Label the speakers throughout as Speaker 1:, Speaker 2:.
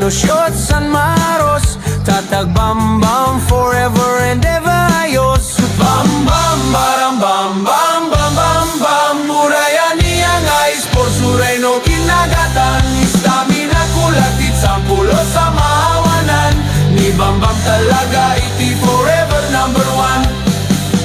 Speaker 1: Puro shots San Maros, tatag bam bam, forever and ever ayos. Bam bam baram bam bam bam bam bam, muraya niya nga sports uray no kinagatan. Stamina kulakit sampulo sa mahawanan, ni bam bam talaga iti forever number one.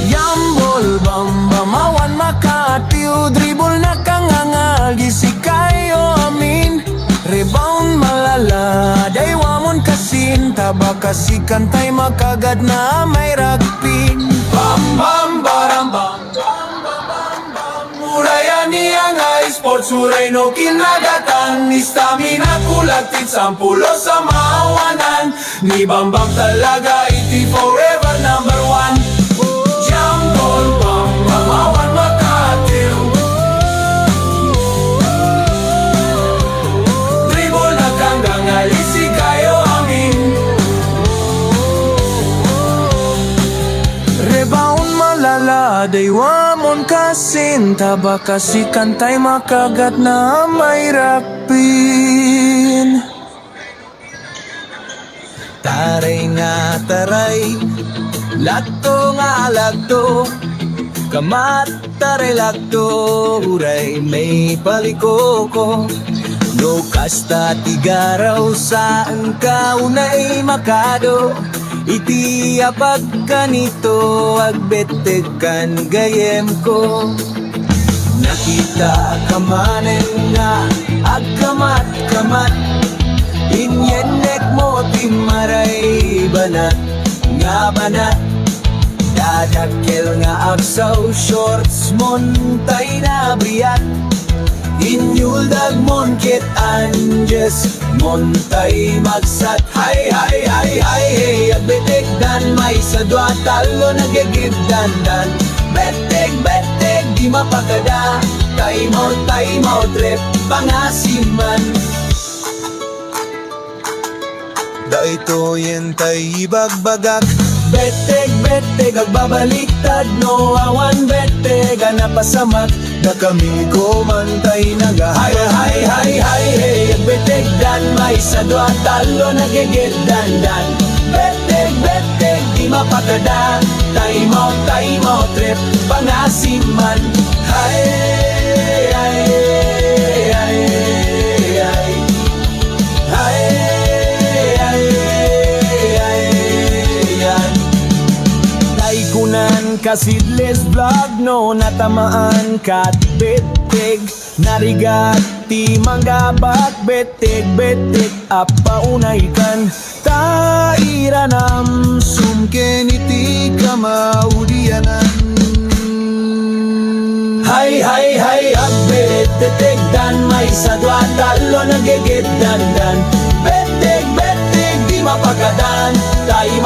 Speaker 1: Yambol bam bam awan makatiu, dribble na kangangal gisi kayo amin. Rebound malala, daywamon kasin, taba kasi kantay makagad na may rugby. Bam bam baram bam bam bam bam bam, muraya niya nga sports uray no kinagatan. Ni stamina kulakit sampulo sa mahawanan, ni bam bam talaga iti forever number one. Jambol bam bam awan makatil, dribble na kanggang alisi kayo amin. Rebound malala, daywamon kasin, taba kasi kantay makagat na may rakpin. Taray nga taray, lagto nga lagto, kamat taray lagto, uray may palikoko. No kasta tigaraw saan ka unay makado, iti apag kanito agbeteg kan gayem ko. Nakita ka manen nga agkamat-kamat, inyenek mo timaray banat nga banat. Dadakkel nga agsaw shorts montay na briyat, inyuldag mon kit anjes montay magsat. Hay hay hay hay hey, agbetek dan may sadwa talo nagigibdan-dan. Betek betek di mapagada, time out trip pangasiman. Da ito yen tay bagbagak, beteg beteg agbabaliktad no awan beteg anapasamak. Na kami ko mantay naga hay hay hay hay hey, beteg dan may sadwa talo nagigibdan-dan. Beteg beteg di mapagada, time out trip pangasiman. Hay hay hay hay hay. Kunan kasidles vlog no natamaan kat beteg, narigati manggabat beteg beteg apaunay kan. Tairanam sumken iti kamaudianan. Hay hay hay agbet beteg dan may sadwa talo nagigibdan-dan. Beteg beteg di mapagadan, time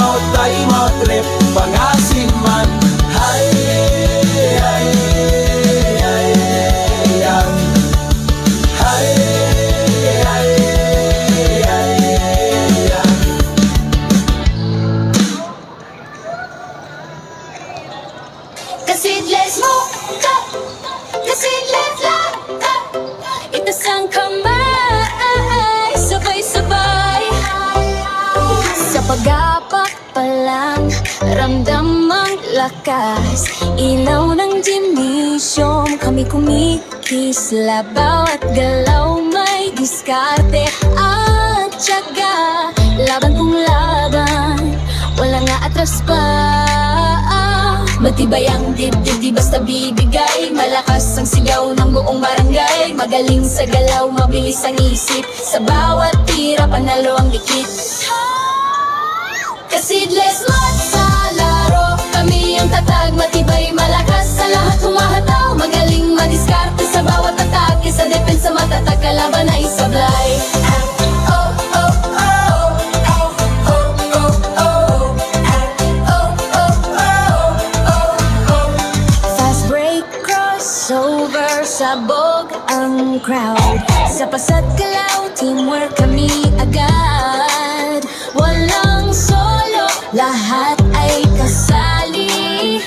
Speaker 1: out trip pangasiman. Hay hay hay yan, hay hay hay yan.
Speaker 2: Kasidles mo ka, kasidles lang ka, itasang kamay, sabay-sabay. Sa pag-apak pa lang, ramdam ang lakas, ilaw ng gymnasium, kami kumikisla. Bawat galaw may diskarte at tiyaga, laban kung laban, wala nga atras pa. Matibay ang dibdib, di basta bibigay, malakas ang sigaw ng buong barangay. Magaling sa galaw, mabilis ang isip, sa bawat tira panalo ang dikit. Kasidles man sa laro, kami ang tatag, matibay, malakas sa lahat humahataw. Magaling madiskarte sa bawat atake, sa depensa matatag, kalaban ay sablay. Fast break, crossover, sabog ang crowd. Sa pasat kalaw, teamwork kami agad. Walang solo, lahat ay kasali.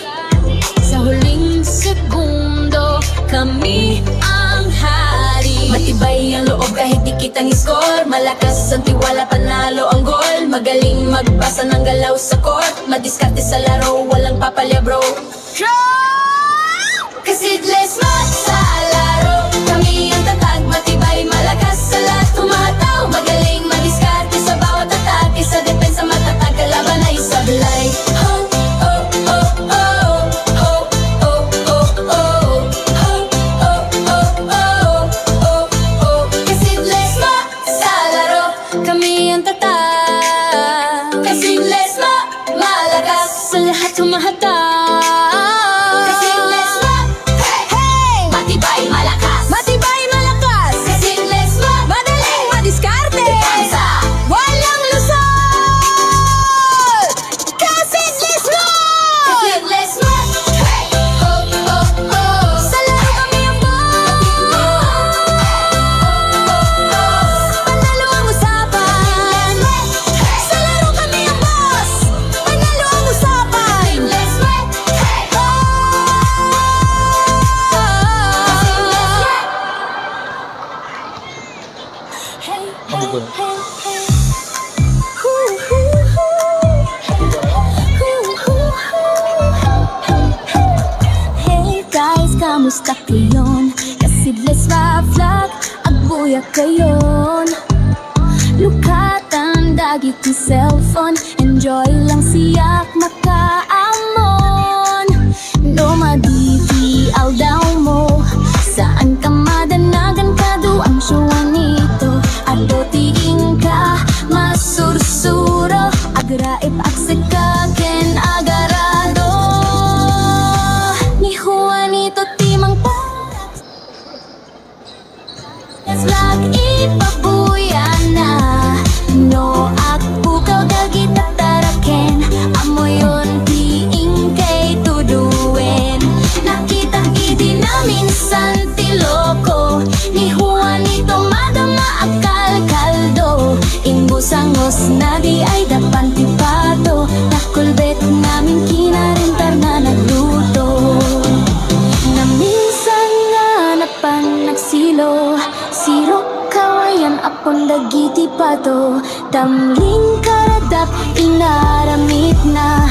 Speaker 2: Sa huling segundo, kami ang hari. Matibay ang loob kahit di kita ang score. Malakas ang tiwala, panalo ang goal. Magaling magbasa ng galaw sa court. Madiskarte sa laro, walang papalya bro. Kasidles mat sa laro, kami ang tatag, matibay, malakas sa lahat tumataw. Magaling madiskarte sa bawat atake, sa depensa matatag, kalaban ay sablay. Ho, oh, oh, oh, ho, oh, oh, oh, ho, oh, oh, oh, oh, oh. Kasidles mat sa laro, kami ang tatag. Kasidles mat, malakas sa lahat tumataw.
Speaker 3: Hey guys, kamusta kayon? Kasidles ma vlog, agbuya kayon. Lukatan dagit ti cellphone, enjoy lang siyak makaamon. No maditi daw mo, saan ka madanagan ka ang syuwan nito. Ado tiing ka masursuro, agraip aksika ken agarado. Ni Juanito timang parak, vlog ipabuyan na. No akpukaw dagit at taraken, amoyon tiing kay tuduin. Nakita idi namin santiloko, ni Juanito madama akal kaldo. Imbusangos na di ay dapan tipato, nakulbet namin kinarentar na nagluto. Na minsan nga napan nagsilo, siro kawayan apon dagiti pato. Tamling karadap inaramit na,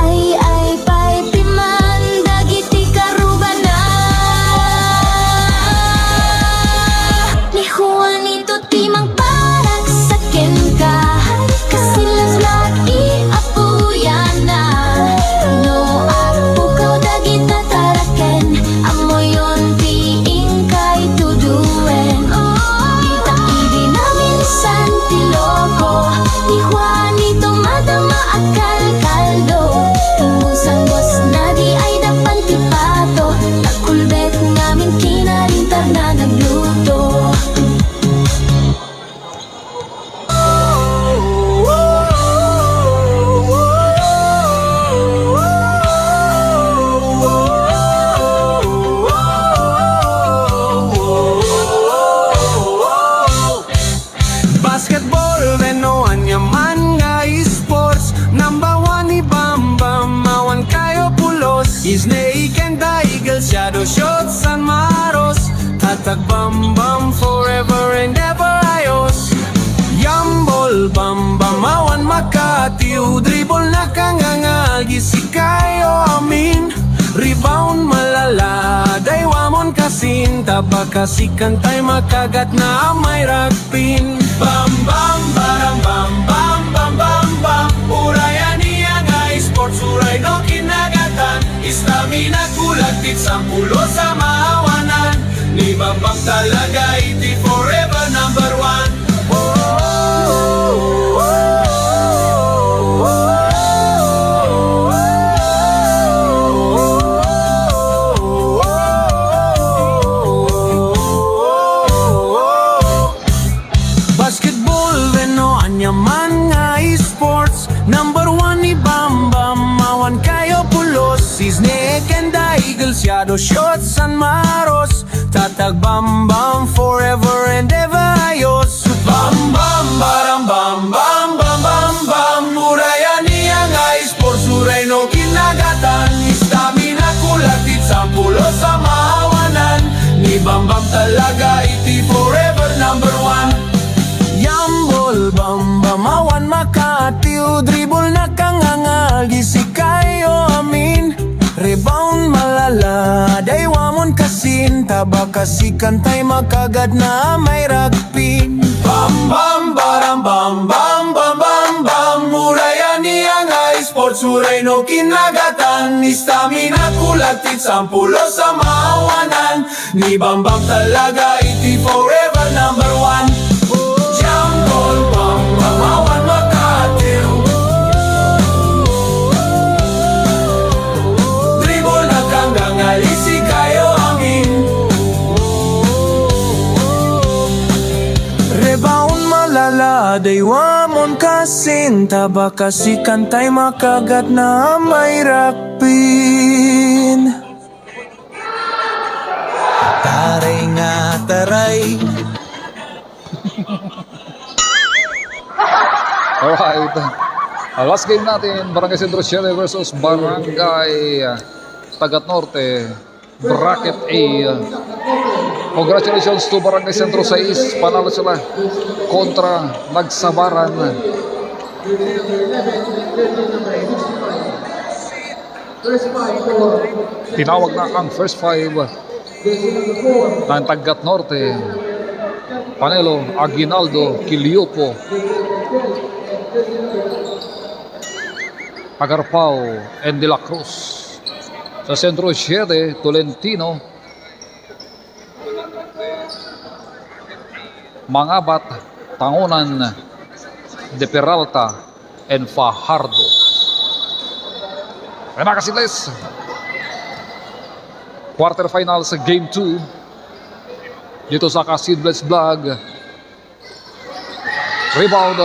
Speaker 3: ay pay piman dagiti karuban na. Ni Juanito timang parak sa ken ka, kasilas lag iapuyan na. No apukaw dagit na taraken, amoyon tiing kay tuduwen. Kita idi namin santiloko, ni Juanito madama akal kaldo. Imbusang bos na di ay dapan tipato, nakulbet namin kinarintar na nagluto.
Speaker 1: Basketball, Reno, anyaman nga esports. Number one ni Bam Bam, mawan kayo pulos. Snake and the Eagle, shadow shots and maros. Tatag Bam Bam, forever and ever ayos. Yambol, Bam Bam, mawan Makati. Dribble na kangangal, gisi kayo amin. Rebound malala, daywamon kasin. Tabakasikan tay makagat na may rakpin. Bam bam baram bam bam bam bam bam. Urayan niya nga sports, uray no kinagatan. Istamina kulagtit sampulo sa maawanan. Ni Bam Bam talaga iti forever number one. Basketball, Reno, anyaman nga esports. Number one ni Bam Bam, mawan kayo pulos. Snake and the Eagle, shadow shots and maros. Tatag Bam Bam, forever and ever ayos. Bam Bam baram bam bam bam bam bam. Urayan niya nga esports, uray no kinagatan. Istamina kulagtit sampulo sa maawanan. Ni Bam Bam talaga iti forever number one. sinta baka si kantay makagad na may rugby. Bam bam baram bam bam bam bam bam, muraya niya nga sports uray no kinagatan, istamina kulagtit sampulo sa mawanan, ni bam bam talaga iti forever number one. Jump ball bam bam awan makatil, dribble na kanggang alisi kayo amin, rebound malala daywamon kasinta baka si kantay makagat na may rakpin. Taray nga taray.
Speaker 4: Alright. Last game natin, Barangay Centro Siete versus Barangay Tagat Norte, Bracket A. Congratulations to Barangay Centro 6. Panalo sila kontra Nagsabaran. Tinawag na ang first five ng Tagat Norte. Panelo, Aguinaldo, Quiliopo, Agarpao, and De La Cruz. Sa Centro 7, Tolentino, Mangabat, Tangunan, De Peralta, and Fajardo. Ay nakasilis. Quarterfinals sa Game 2 dito sa Kasidbless Vlog. Rebound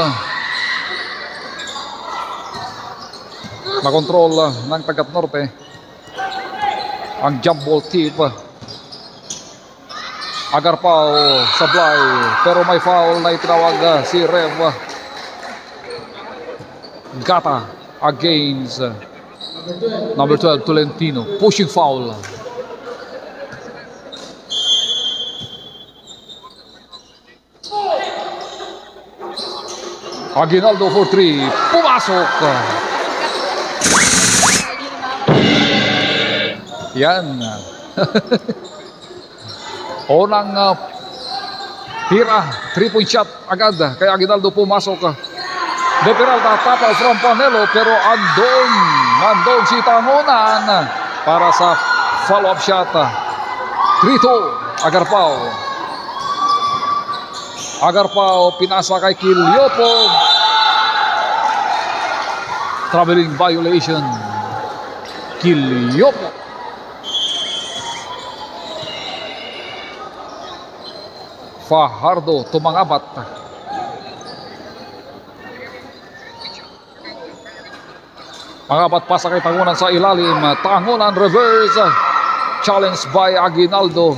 Speaker 4: na control ng Tagat Norte. Ang jump ball tip, Agarpao sablay, pero may foul na itinawag si Rev Gata against number 12 Tolentino. Pushing foul. Aguinaldo for 3. Pumasok. Yan. Unang tira. 3-point shot agad. Kaya Aguinaldo pumasok. De Peralta tapal from Panelo. Pero nandun si Tangunan para sa follow-up shot. 3-2. Agarpao pinasa kay Quiliopo. Traveling violation. Quiliopo. Fajardo tumangabat. Mangabat pasa kay Tangunan sa ilalim. Tangunan reverse. Challenge by Aguinaldo.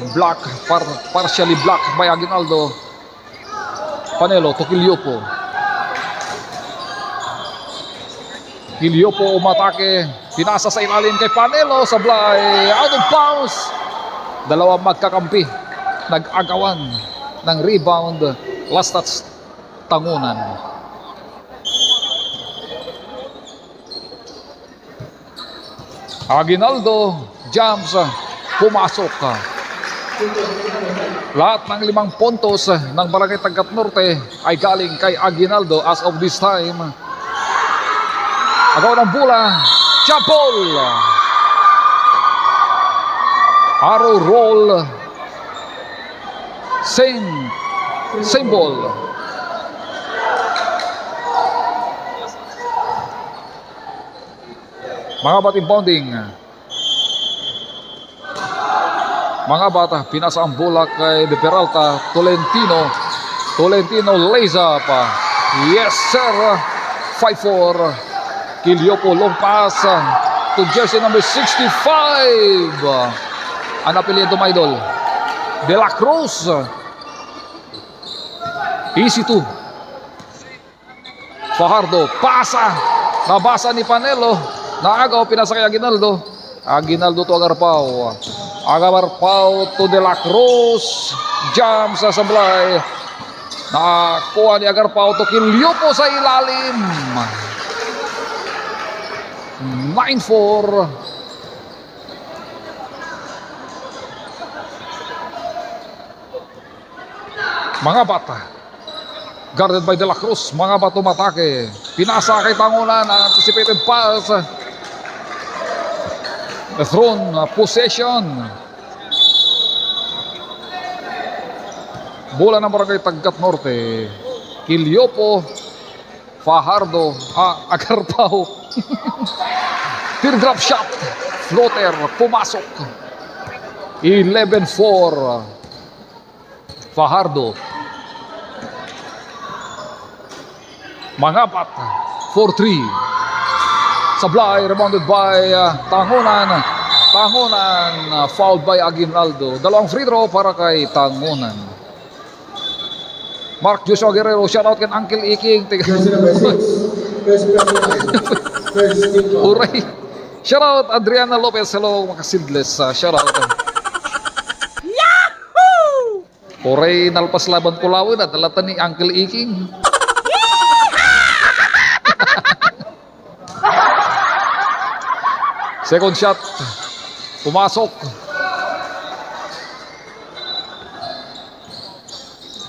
Speaker 4: Partially blocked by Aguinaldo. Panelo to Quiliopo. Quiliopo umatake. Pinasa sa ilalim kay Panelo. Sablay. Out of bounds. Dalawang magkakampi. Nag-agawan ng rebound. Last touch Tangunan. Aguinaldo jumps. Pumasok. Lahat ng 5 puntos ng Barangay Tagat Norte ay galing kay Aguinaldo as of this time. Agaw ng bola, jump ball. Arrow roll. Same ball. Mga bating pounding. Mga bata, pinasa ang bola kay De Peralta. Tolentino lays up. Yes sir. 5-4. Quiliopo long pass to jersey number 65. Ang apelyido mga idol, De La Cruz. Easy 2. Fajardo pasa. Nabasa ni Panelo. Naagaw, pinasa kay Aguinaldo. Aguinaldo to Agarpao. Agarpao to De La Cruz. Jump sa sablay. Nakakuha ni Agarpao to Quiliopo sa ilalim. 9-4. Mga bata. Guarded by De La Cruz. Mga bata tumatake. Pinasa kay Tangunan. Anticipated pass. Thrown possession. Bola ng Barangay Taggat Norte. Quiliopo. Fajardo. Agarpao. Teardrop shot. Floater. Pumasok. 11-4. Fajardo. Mangapat. 4-3. Sablay. Rebounded by Tangunan. Tangunan. Fouled by Aguinaldo. Dalawang free throw para kay Tangunan. Mark Joshua Guerrero. Shoutout kay Uncle Iking. Uray. Shoutout Adriana Lopez. Hello mga Sidles. Shoutout. Yahoo! Uray nalpas laban kulawin at dalatan ni Uncle Iking. Second shot. Pumasok.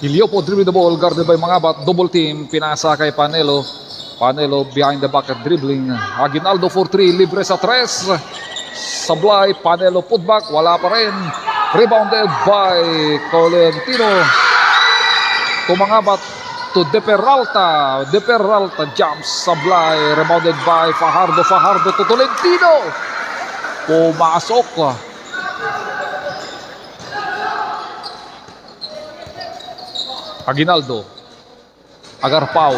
Speaker 4: Quiliopo dribble the ball. Guarded by Mangabat. Double team. Pinasa kay Panelo. Panelo behind the back at dribbling. Aguinaldo 4-3. Libre sa 3. Sablay. Panelo putback. Wala pa rin. Rebounded by Tolentino. Tumangabat to De Peralta. De Peralta jumps. Sablay. Rebounded by Fajardo. Fajardo to Tolentino. Pumasok. Aguinaldo. Agarpao.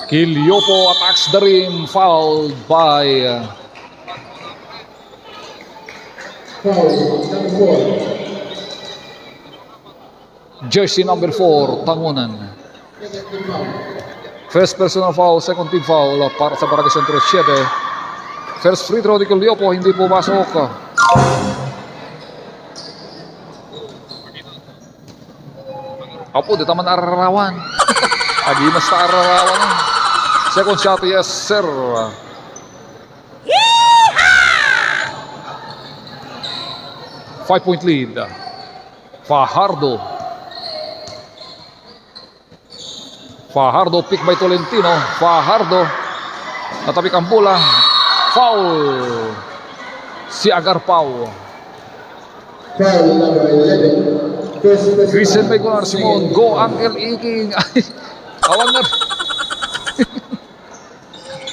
Speaker 4: Quiliopo attacks the rim. Fouled by jersey number 4, Tangunan. First personal foul, second team foul para sa Barangay Sentro 7. First free throw ni Quiliopo, hindi pumasok. Apo, di taman ararawan. Aginas na ararawan. Second shot, yes sir. Yeehaw! 5-point lead. Fajardo. Fajardo pick by Tolentino. Fajardo. Natapik ang bola. Foul. Si Agarpao.
Speaker 5: Foul number 11.
Speaker 4: Christian Megunar Simon. Go Uncle Iking. Awang na.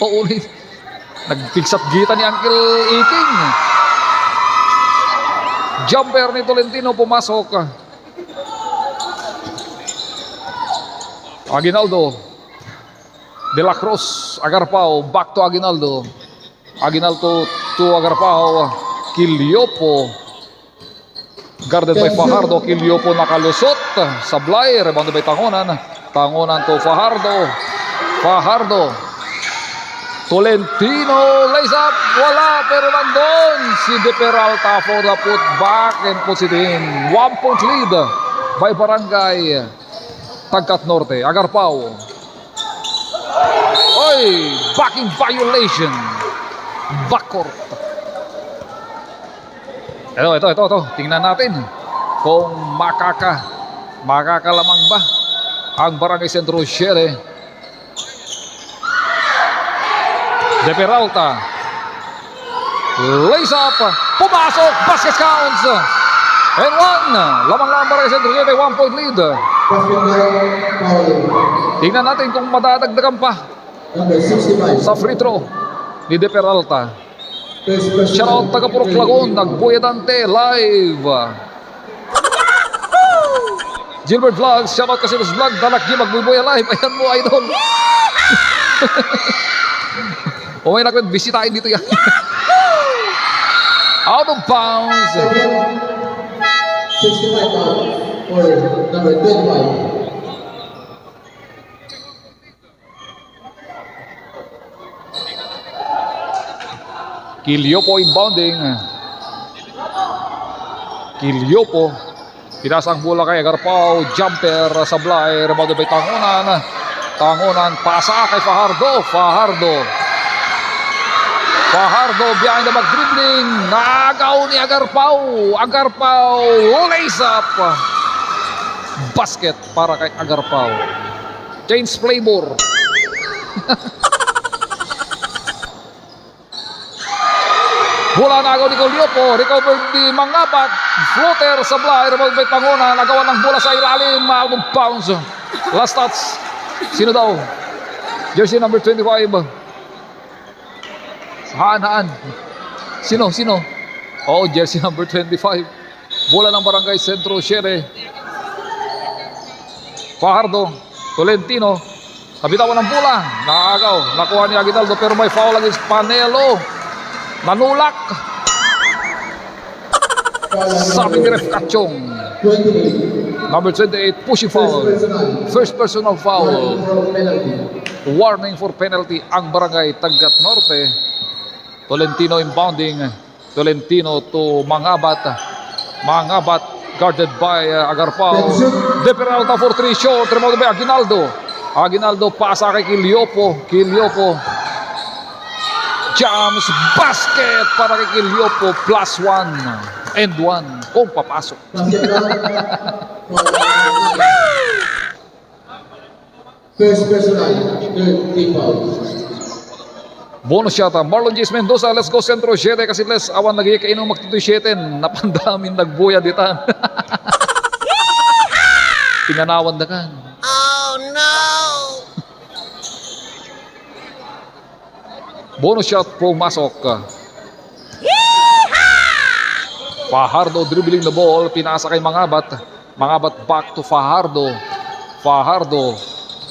Speaker 4: Oo, nagpiksat gita ni Uncle Iking. Jumper ni Tolentino pumasok. Aguinaldo. De La Cruz. Agarpao. Back to Aguinaldo. Aguinaldo to Agarpao. Quiliopo. Guarded by Fajardo. Quiliopo nakalusot. Sablay. Rebounded by Tangunan. Tangunan to Fajardo. Fajardo. Tolentino. Lays up. Wala. Pero nandun. Si De Peralta for the putback and puts it in. 1-point lead by Barangay Taggat Norte. Agarpao. Oy! Backing violation. Backcourt. Ito. Tingnan natin kung makakalamang ba ang Barangay Sentro 7. De Peralta. Lays up. Pumasok. Basket counts. And one. Lamang lang ang Barangay Sentro 7. 1-point lead. Tingnan natin kung madadagdagan pa
Speaker 5: Number 65.
Speaker 4: sa free throw ni De Peralta. Shoutout taga Purok Lagon, Nagbuyadante live. Gilbert Vlogs, shoutout kasi sa vlog, Dalak G, Magbubuya live. Ayan mo, idol. O may nakwet, bisitahin dito yan. Out of bounds.
Speaker 5: 65 for number 25.
Speaker 4: Quiliopo inbounding. Quiliopo. Pinasang bola kay Agarpao. Jumper. Sablay. Rebounded by Tangunan. Tangunan. Pasa kay Fajardo. Fajardo. Fajardo behind the back dribbling. Nagaw ni Agarpao. Agarpao lays up. Basket para kay Agarpao. Change flavor. Bola nagaw ni Coliopo. Recovered ni Mangabat. Floater sa Blay. Rebound by Panguna. Nagawa ng bola sa ilalim. Out of bounds. Last touch. Sino daw? Jersey number 25. Haan. Sino? Oh, jersey number 25. Bola ng Barangay Centro Shere. Fajardo. Tolentino. Kabitawan ng bola. Naagaw. Nakuha ni Aguinaldo pero may foul against Panelo. Nanulak. Sabi ni Ref Kachong.
Speaker 5: 28.
Speaker 4: Number 28, pushing foul. First personal foul. Warning for penalty ang Barangay Tagat Norte. Tolentino inbounding. Tolentino to Mangabat. Mangabat guarded by Agarpao. De Peralta for 3 short. Remote by Aguinaldo. Aguinaldo pasa kay Quiliopo. Jams basket para kay Quiliopo. +1 and 1 kung papasok.
Speaker 5: First personal, third team foul.
Speaker 4: Bonus shot. Marlon Jace Mendoza. Let's go Centro 7 kasi les awan nagiging kainong magtituy 7. Napandamin nagbuya ditan. Pinanawan na kan. Oh no! Bonus shot pumasok. Fajardo dribbling the ball. Pinasa kay Mangabat. Mangabat back to Fajardo. Fajardo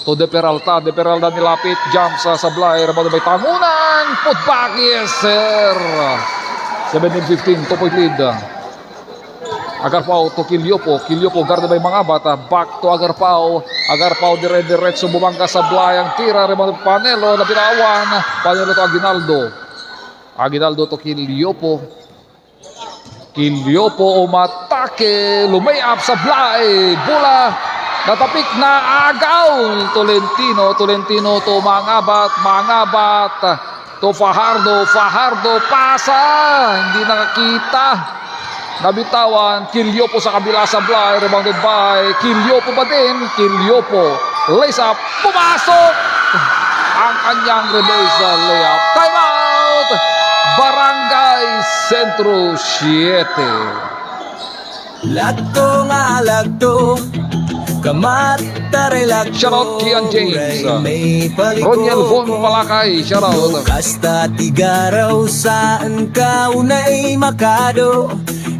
Speaker 4: to De Peralta. De Peralta nilapit. Jump sa Sablay. Rebound by Tangunan. Put back. Yes sir. 17-15. 2-point lead. Agarpao to Quiliopo. Quiliopo guarded by Mangabat. Back to Agarpao. Agarpao dire-diretso bumangka sa Blay. Ang tira. Rebound by Panelo. Napirawan. Panelo to Aguinaldo. Aguinaldo to Quiliopo. Quiliopo umatake. Lumay-up sa Blay. Bola. Natapik na agaw. Tolentino to Mangabat to Fajardo. Fajardo pasa. Hindi nakakita. Nabitawan. Quiliopo sa kabila sa Blay. Rebounded by Quiliopo pa din. Quiliopo. Lays up. Pumasok. Ang kanyang reverse layup. Time out. Barangay Centro 7.
Speaker 1: Lagto nga lagto. Kamat-tarelagto.
Speaker 4: Shoutout Kian James. Roniel Von Palakay. Shoutout.
Speaker 1: Kasta tigaraw saan ka unay makado.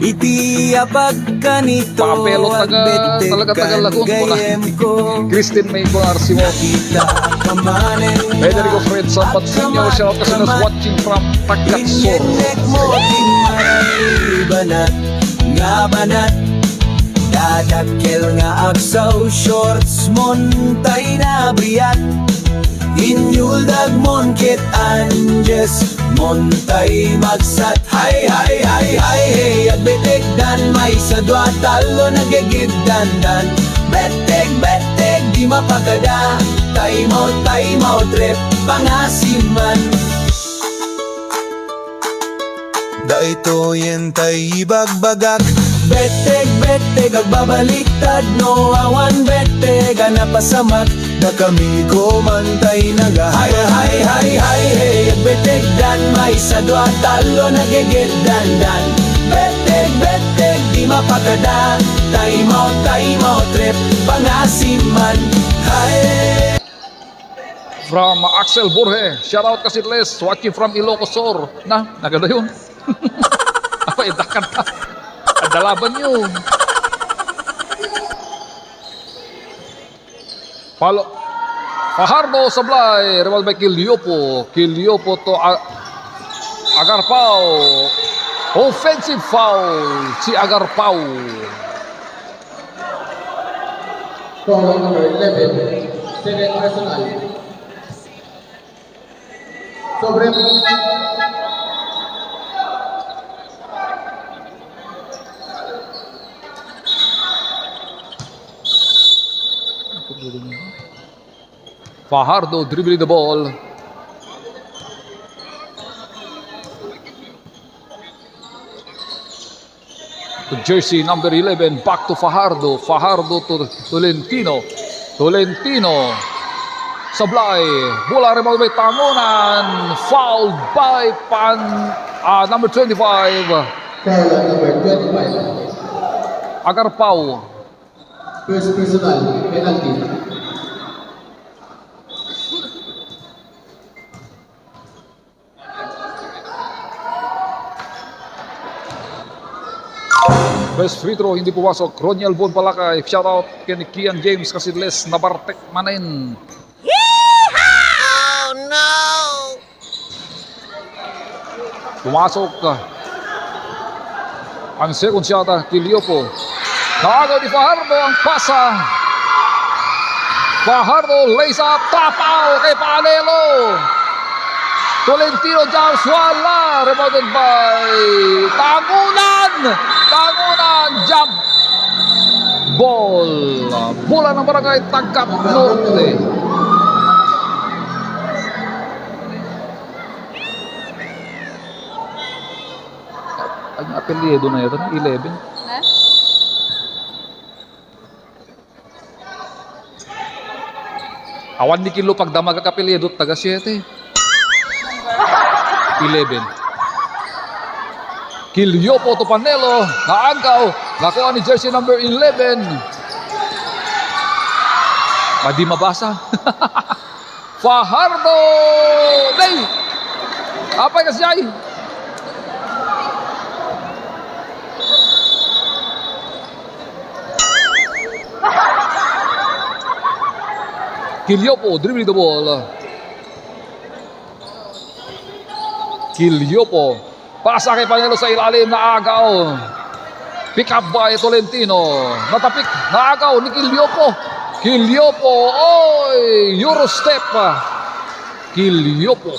Speaker 1: Iti apag kanito.
Speaker 4: Papelo talaga tagal lagun ko na. Christine May Arsimo. Federico Fred Sampat Senior. Shoutout kasi nas watching from Tagatsor.
Speaker 1: Nga banat dadakkel nga agsaw shorts montay na biyat inyuldag mon kit anjes montay magsat hay hey agbetek dan may sadwa talo nagagibdan dan betek di mapagada time out trip pangasiman. Da ito yan tay bagbagak. Beteg agbabaliktad no awan beteg anapasamak. Da kami komantay naga hay hey beteg dan may sadwa talo nagigit dan beteg di mapagada time out trip pangasiman hay.
Speaker 4: From Axel Borge. Shoutout kasi Les. Watching from Ilocos Sur. Naganda yun. Apa idakan na. Adalaban nyo. Fajardo Sablay. Rebound by Quiliopo. Quiliopo to Agarpao. Offensive foul. Si Agarpao.
Speaker 5: Foul number 11. Second personal. Sobre.
Speaker 4: Fajardo dribbling the ball. to jersey number 11, back to Fajardo. Fajardo to Tolentino. Tolentino. Sablay. Bola rebound by Tangunan. Fouled by number 25.
Speaker 5: Foul on number 25.
Speaker 4: Agarpao.
Speaker 5: First personal, penalty.
Speaker 4: Best free throw, hindi pumasok. Roniel Bon Palakay. Shout out kay Kian James Casidles. Nabartek manin.
Speaker 6: Oh no!
Speaker 4: Pumasok ang second shot Kiliopo. Naagaw ni Fajardo ang pasa. Fajardo lays up, tapaw kay Panelo. Tolentino jumps, wala. Rebounded by Tangunan. Tangunan jump ball. Bola ng Barangay Tagkat Norte. Ang apelyido na ito, 11. Awan ni Kilo pagdamag ang apelyido, taga 7. 11. Kiliopo to Panelo, naangkaw, nakuha ni jersey number 11. Di mabasa. Fajardo! Day! Apay kasi ay! Kiliopo, dribbling the ball. Kiliopo, pasa kay Panelo sa ilalim na agaw. Pick up by Tolentino. Natapik, naagaw ni Kiliopo. Kiliopo, oy! Eurostep. Kiliopo.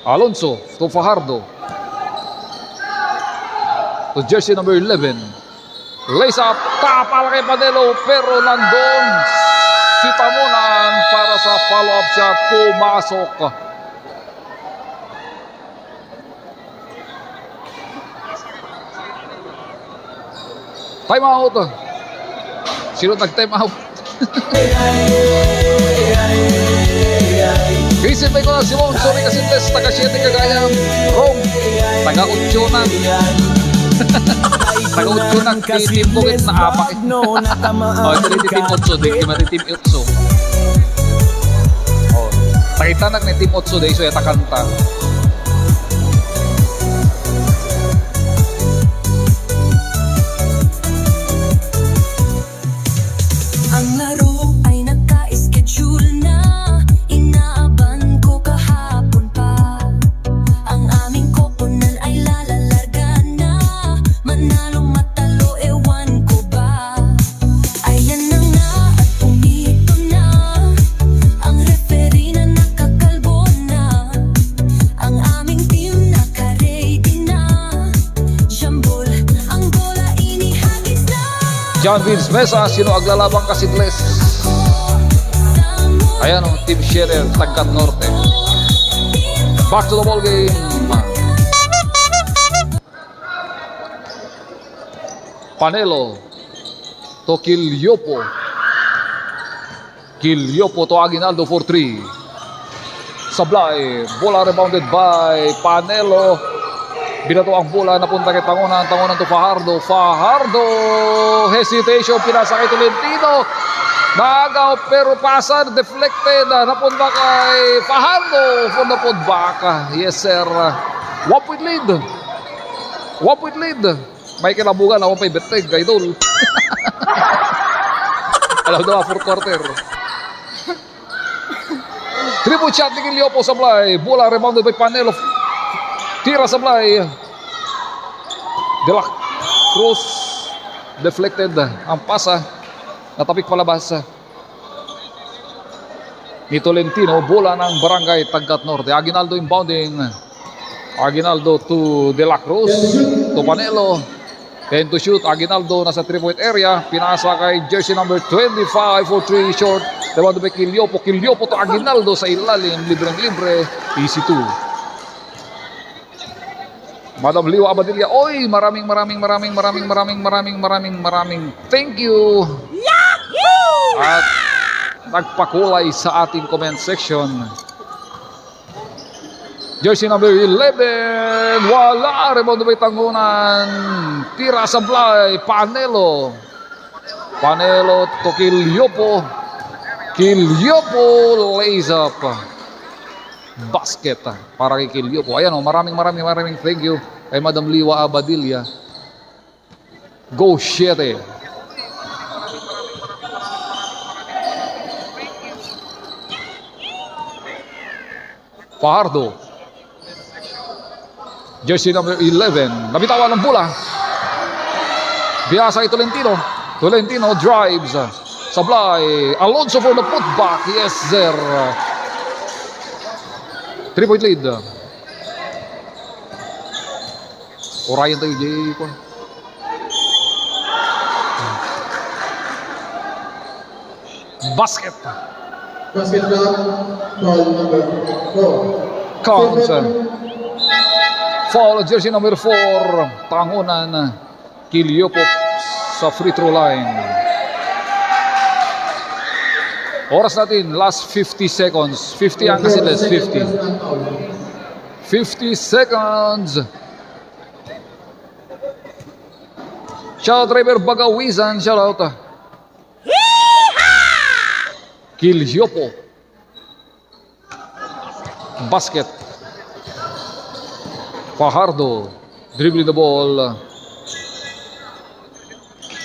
Speaker 4: Alonso to Fajardo. To jersey number 11. Lays up, tapal kay Panelo, pero nandun si Tangunan para sa follow-up shot, pumasok. Time out. Sino nag-time out? Isipin ko na si Mong, sorry kasi test, taga 7 Cagayan. Wrong, taga 8 na. Taga-8 ng Team Bukit na apak. Ito rin Team 8, di kima rin Team 8. Takitanag ni Team 8, di so yata kanta.
Speaker 7: Ang laro ay nagka-schedule na. Inaaban ko kahapon pa. Ang aming koponan ay lalalarga na. Manalo matalo, ewan ko ba. Ayan na nga at pumito na. Ang referee na nakakalbo na. Ang aming team naka-ready na. Jambol, ang bola inihagis na.
Speaker 4: John Vince Mesa, sino aglalabang Casidles? Ayan o, Team Scherer, Tagkat Norte. Back to the ball game. Panelo to Kiliopo. Kiliopo to Aguinaldo for 3. Sablay, bola rebounded by Panelo. Binato ang bola, napunta kay Tangunan. Tangunan to Fajardo. Fajardo, hesitation, pinasa kay Tolentino. Naagaw pero pasa, deflected. Napunta kay Fajardo for the putback. Yes sir. 1-point lead. 1-point lead. May kilabugan ako pa ibeteg, idol. Alam na, 4 quarter. 3-point shot ni Kiliopo, Sablay. Bola rebounded by Panelo. Tira Sablay. De la Cruz. Deflected. Ang pasa. Natapik palabas. Ni Tolentino. Bola ng Barangay Tagkat Norte. Aguinaldo inbounding. Aguinaldo to De la Cruz. To Panelo. 10 to shoot. Aguinaldo nasa 3-point area. Pinasa kay jersey number 25 for 3 short. Rebound by Kiliopo. Kiliopo to Aguinaldo sa ilalim. Libreng-libre. Easy 2. Madam Liwa Abadilla. Oy, maraming thank you. At nagpakulay sa ating comment section. Jersey number 11. Wala. Rebound by Tangunan. Tira Sablay. Panelo to Kilyopo. Kilyopo lays up. Basket para kay Kilyopo. Ayan o, maraming thank you kay Madam Liwa Abadilla. Go 7. Fajardo. Jersey number 11. Nabitawan ng bola. Biasa kay Tolentino. Tolentino drives. Sablay. Alonso for the putback. Yes, sir. 3-point lead. Orion tayo, Jay. Basket.
Speaker 5: Basket shot. Foul number 4.
Speaker 4: Counts. Foul jersey number 4. Tangunan. Kilyopo sa free throw line. Oras natin, last 50 seconds. 50 ang kasi less, 50. 50 seconds. Shoutout driver Bagawisan, shoutout. Kilyopo. Basket. Fajardo. Dribbling the ball.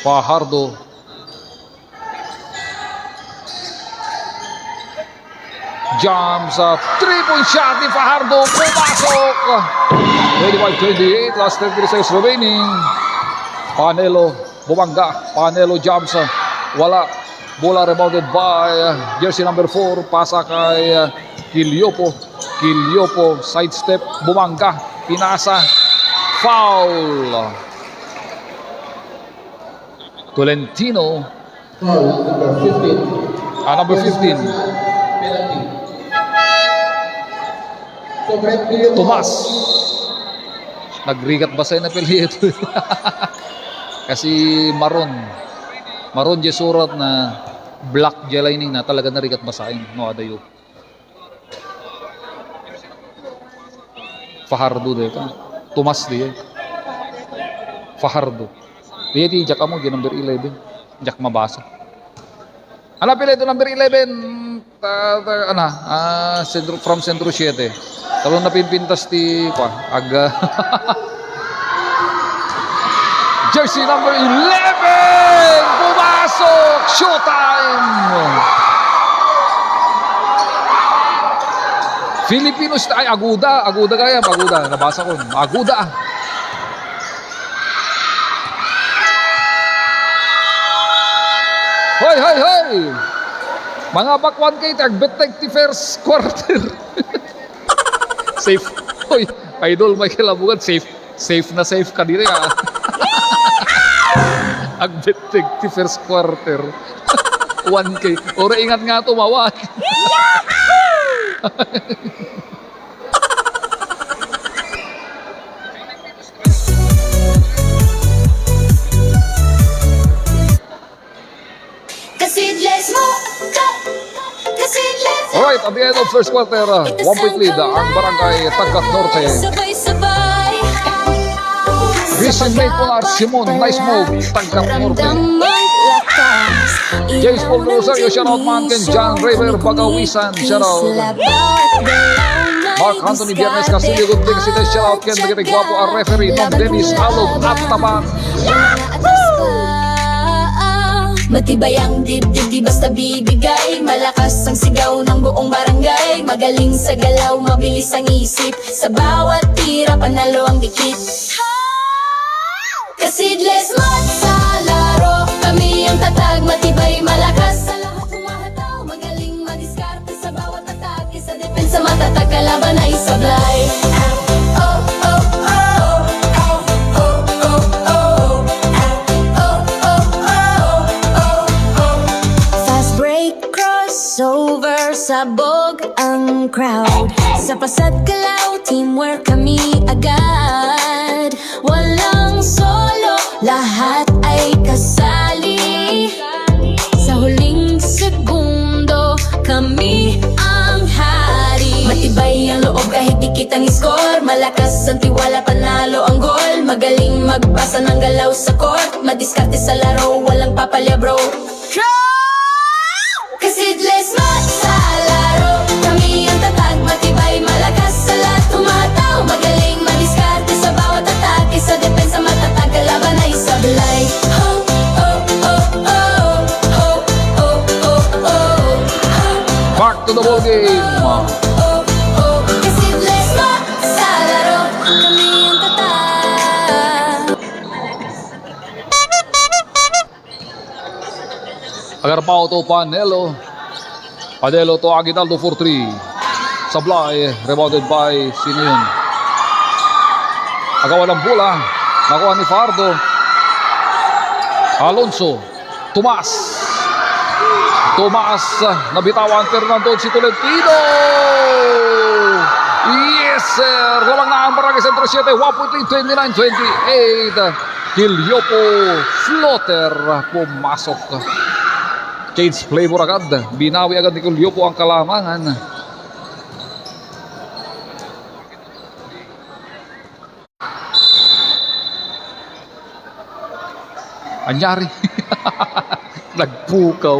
Speaker 4: Fajardo. Jumps up. 3-point shot ni Fajardo. Pumasok. 25-28. Last 33 seconds remaining. Panelo. Bumangga. Panelo jumps. Wala. Bola rebounded by jersey number 4. Pasa kay Kilyopo. Kilyopo. Sidestep. Bumangga. Pinasa. Foul. Tolentino.
Speaker 5: Foul number 15.
Speaker 4: Number 15.
Speaker 5: Penalty.
Speaker 4: Tomas. Nagrigat ba sa'yo na pelito? Kasi maron. Maron di surat na black di lining na talaga narigat ba sa'yo? No, adayo. Fajardo dito. Tomas di. Fajardo. Di jak mo, di number 11. Jak mabasa. Ano pelito number 11? From Centro 7. Talon na pinpintas ti aga. Jersey number 11. Pumasok. Showtime. Filipinos ay Aguda. Aguda kaya. Aguda. Nabasa ko. Aguda. Hoy, hoy, hoy. Mga bakwan kay tagbet ti first quarter. Safe. Hoy, idol Michael Abugan, safe na safe ka diri ah. Agbet ti first quarter. 1K. Ora ingat nga tumawa.
Speaker 2: Kasidles mo, kasidles.
Speaker 4: Alright, at the end of first quarter, 1-point lead ang barangay Tagkat Norte.
Speaker 2: Sabay-sabay.
Speaker 4: Vision mate po na Simon, nice move, Tagkat Norte. James Paul Rosario, shoutout Mountain, John River, Bagawisan, shoutout. Mark Anthony Biernes Castillo, good day kasi shoutout Ken Bagay Guapo, ang referee, Tom Dennis, Alog, at Tabang.
Speaker 2: Matibay ang dibdib, di basta bibigay. Malakas ang sigaw ng buong barangay. Magaling sa galaw, mabilis ang isip. Sa bawat tira, panalo ang dikit. Kasidles mat sa laro. Kami ang tatag, matibay, malakas. Sa lahat humahataw, magaling madiskarte. Sa bawat atake, sa depensa matatag, kalaban ay sablay.
Speaker 7: Over sabog ang crowd. Sa pasat kalaw, teamwork kami agad.
Speaker 3: agad. Walang solo, lahat ay kasali. Sa huling segundo, kami ang hari. Matibay ang loob kahit di kitang score. Malakas ang tiwala, panalo ang goal. Magaling magbasa ng galaw sa court. Madiskarte sa laro, walang papalya bro. Kasidles mat sa laro, kami ang tatag, matibay, malakas sa lahat tumataw. Magaling madiskarte sa bawat atake, sa depensa matatag, kalaban ay sablay. Ho, oh, oh, oh, ho, oh, oh, oh, ho,
Speaker 4: Back to the ball game.
Speaker 3: oh, oh. Kasidles mat sa laro, kami ang tatag.
Speaker 4: Agarpao to Panelo. Panelo to Aguinaldo for 3. Sablay, rebounded by Sinion. Agawan ng bola. Nakuha ni Fardo. Alonso. Tomas. Tomas. Nabitawan Fernando si Tolentino. Yes, sir. Lamang na ang Barangay Sentro 7. 1.29-28. Kiliopo floater. Pumasok. Change flavor agad. Binawi agad ni Kulyopo ang kalamangan. Anyari. Nagpukaw.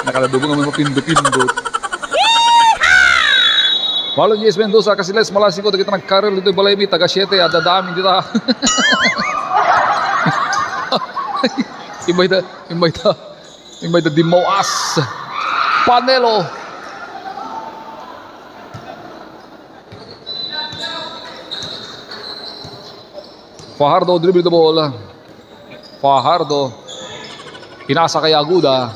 Speaker 4: Nakaladubong ang mga pindot-pindot. Walong Yes Mendoza, Casiles, Malasiko, kita nagkaril dito balay mi, taga 7, adadami dito. Imay da Dimoas. Panelo. Fajardo dribble the ball. Fajardo. Pinasa kay Aguda.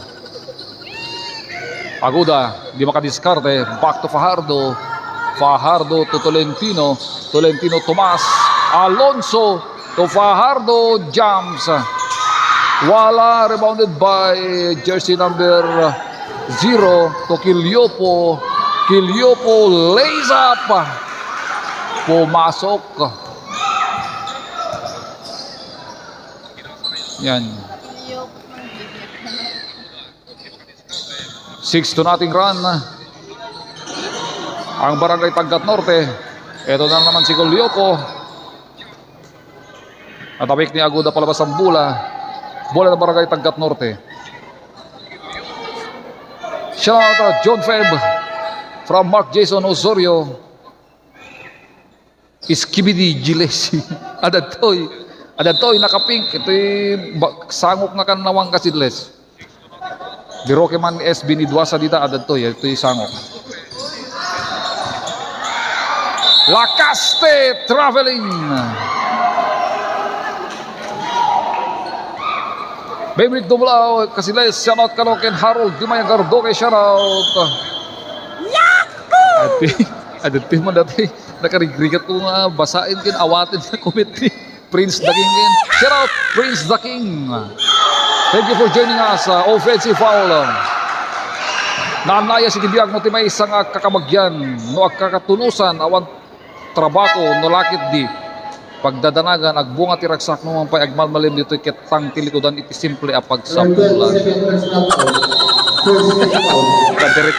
Speaker 4: Aguda, di makadiskarte. Back to Fajardo. Fajardo to Tolentino. Tolentino Tomas. Alonso to Fajardo. Jumps. Wala, rebounded by jersey number 0 to Kiliopo. Kiliopo lays up. Pumasok. Yan. 6-0 run. Ang Barangay Taggat Norte. Ito na naman si Kiliopo. Natabik ni Aguda palabas ang bola. Bola ng Barangay Taggat Norte. Shout out John Feb from Mark Jason Osorio. Iskibidi Gilesi. Adatoy nakapink. Ito'y sangok nga kanawang Kasidles. Di Rokeman SB ni Duasa dita adatoy. Ito'y sangok. Lacaste traveling. Favorite Dublao, Casiles, shoutout Kaloken, Harold, Dimayang Gardoke, shoutout. Ati mo dati, nakarigrigat ko nga, basain kin, awatin sa committee. Prince the King kin. Shoutout, Prince the King. Thank you for joining us, offensive foul. Naanaya si Tibiyag mo timay isang kakamagyan, no agkakatunusan, awan trabako, no lakit di. Pagdadanagan, agbunga tiragsak mo pay agmal malim dito kitang tilikodan iti simple apag sapulan. Kadiret,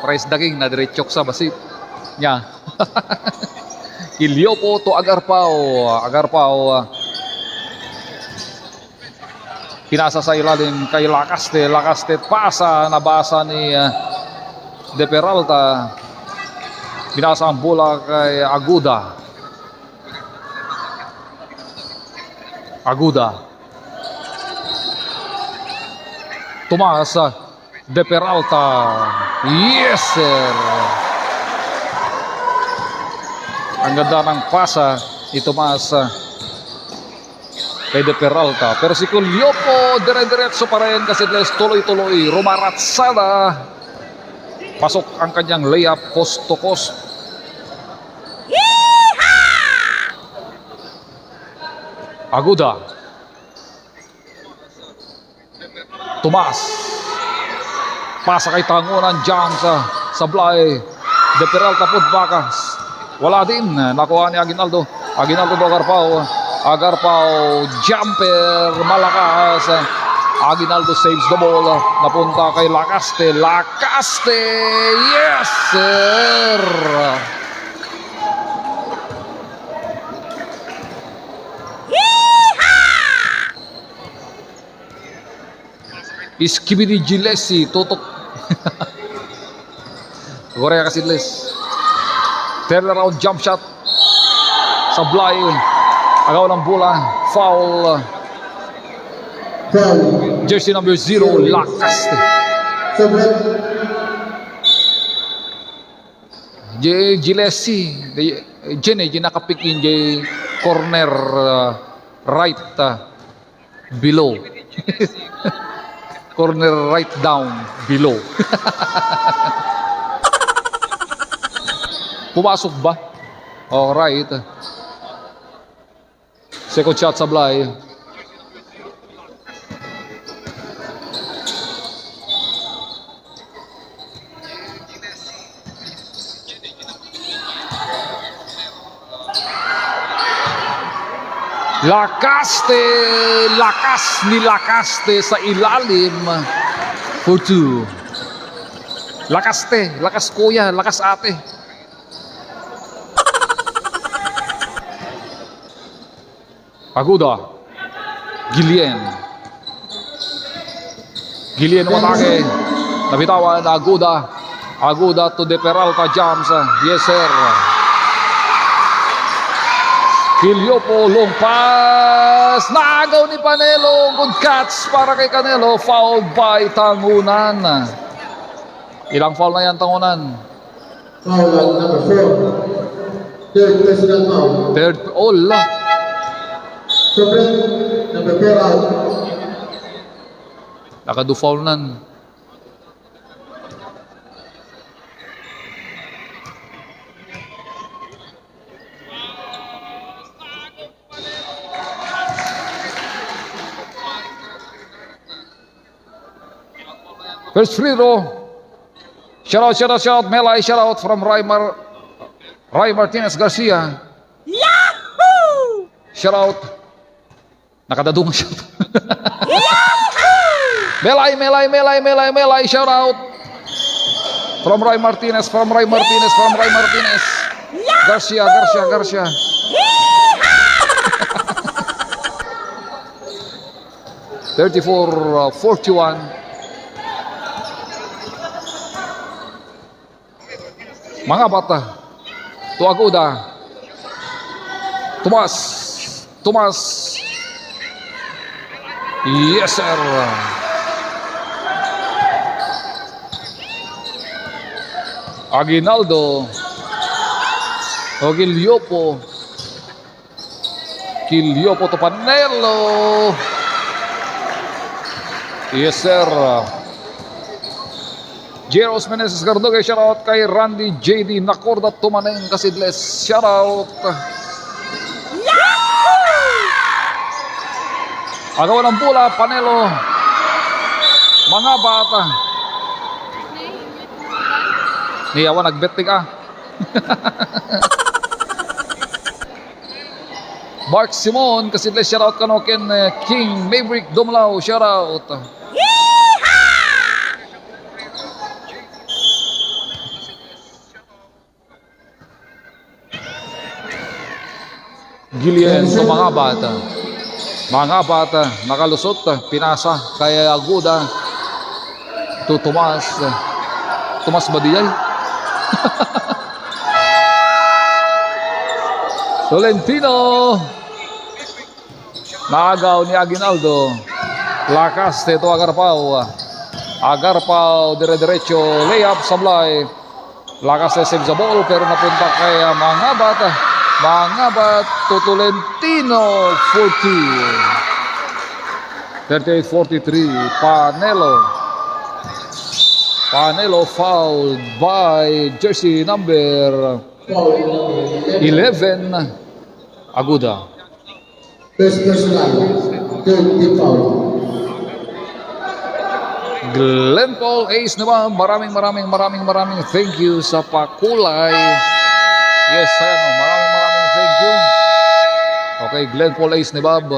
Speaker 4: Price Daging na diretsok sa basit niya. Kiliopo to Agarpao. Pinasa sa ilalim kay Lacaste pasa, nabasa ni De Peralta. Binasa ang bola kay Aguda. Tomas De Peralta. Yes, sir. Ang ganda ng pasa ni Tomas kay De Peralta. Pero si Kulyopo, dire-diretso pa rin kasi tuloy-tuloy. Rumaratsada. Pasok ang kanyang layup coast to coast. Aguda. Tomas. Pasa kay Tangunan, jump sa Sablay. De Peralta put bakas. Wala din. Nakuha ni Aguinaldo. Aguinaldo to Agarpao. Agarpao, jumper, malakas. Aguinaldo saves the ball. Napunta kay Lacaste. Lacaste! Yes, sir! Iskibidi Gilesi, tutok. Korea Kasidles. Turn around jump shot. Sablay. Agaw ng bola. Foul.
Speaker 5: Foul.
Speaker 4: Jersey number 0, Lacaste.
Speaker 5: Subject.
Speaker 4: Gilesi. Jenny, nakapik in corner right below. Corner right down below. Pumasok ba? Alright. Second shot Sablay. Lacaste, lakas ni Lacaste sa ilalim for 2. Lacaste, lakas kuya, lakas ate. Aguda, Gilien. Gilien umatake. Nabitawan na Aguda. Aguda to the Peralta jumps. Yes sir. Quiliopo, long pass. Naagaw ni Panelo. Good catch para kay Canelo. Fouled by Tangunan. Ilang foul na yan, Tangunan?
Speaker 5: Foul on number 4. Third personal foul.
Speaker 4: Third, la.
Speaker 5: Subject. Number 4 out.
Speaker 4: Nakadu foul nan. First free throw. Shout out. Melay, shout out from Ray Martinez Garcia. Yahoo! Shout out. Nakadadong shout. Melay, shout out. From Ray Martinez. Garcia. 34-41. Mga bata. Tuaguda. Tomas. Yes sir. Aguinaldo. Quiliopo to Panelo. Yes sir. Jeros Meneses Gardoge, shoutout kay Randy JD Nakorda Tumaneng Kasidles, shoutout. Agawan ng bola, Panelo. Mga bata. Niyawa nagbetting Mark Simon Kasidles, shoutout kano ken King Maverick Dumlao, shoutout. Gilien to mga bata nakalusot, pinasa kay Aguda to Tomas Badiyay. Tolentino naagaw ni Aguinaldo. Lacaste to Agarpao dire-diretso layup Sablay. Lacaste saves the ball pero napunta kay mga bata to Tolentino 38-43. Panelo fouled by jersey number 11 Aguda.
Speaker 5: First personal. Third team foul.
Speaker 4: Glenn Paul Ace naman, maraming thank you sa pakulay. Yes, maraming thank you. Okay, Glenn Paul Ace ni Bob.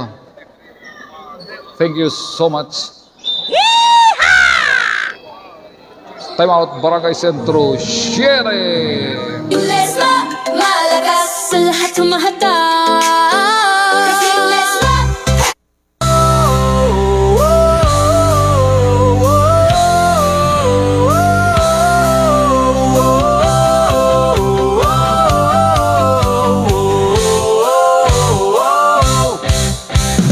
Speaker 4: Thank you so much. Time out, Barangay Sentro, Shere.
Speaker 2: Let's rock, malakas
Speaker 3: Sa lahat humahata
Speaker 2: Kasi let's rock.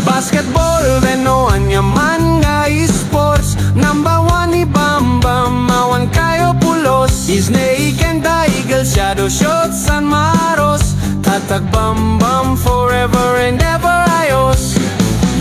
Speaker 1: Basketball, no anyaman nga esports. Number one ni Bam Bam, mawan kayo pulos. Snake and the eagle, shadow shots and maros. Tatag Bam Bam, forever and ever ayos.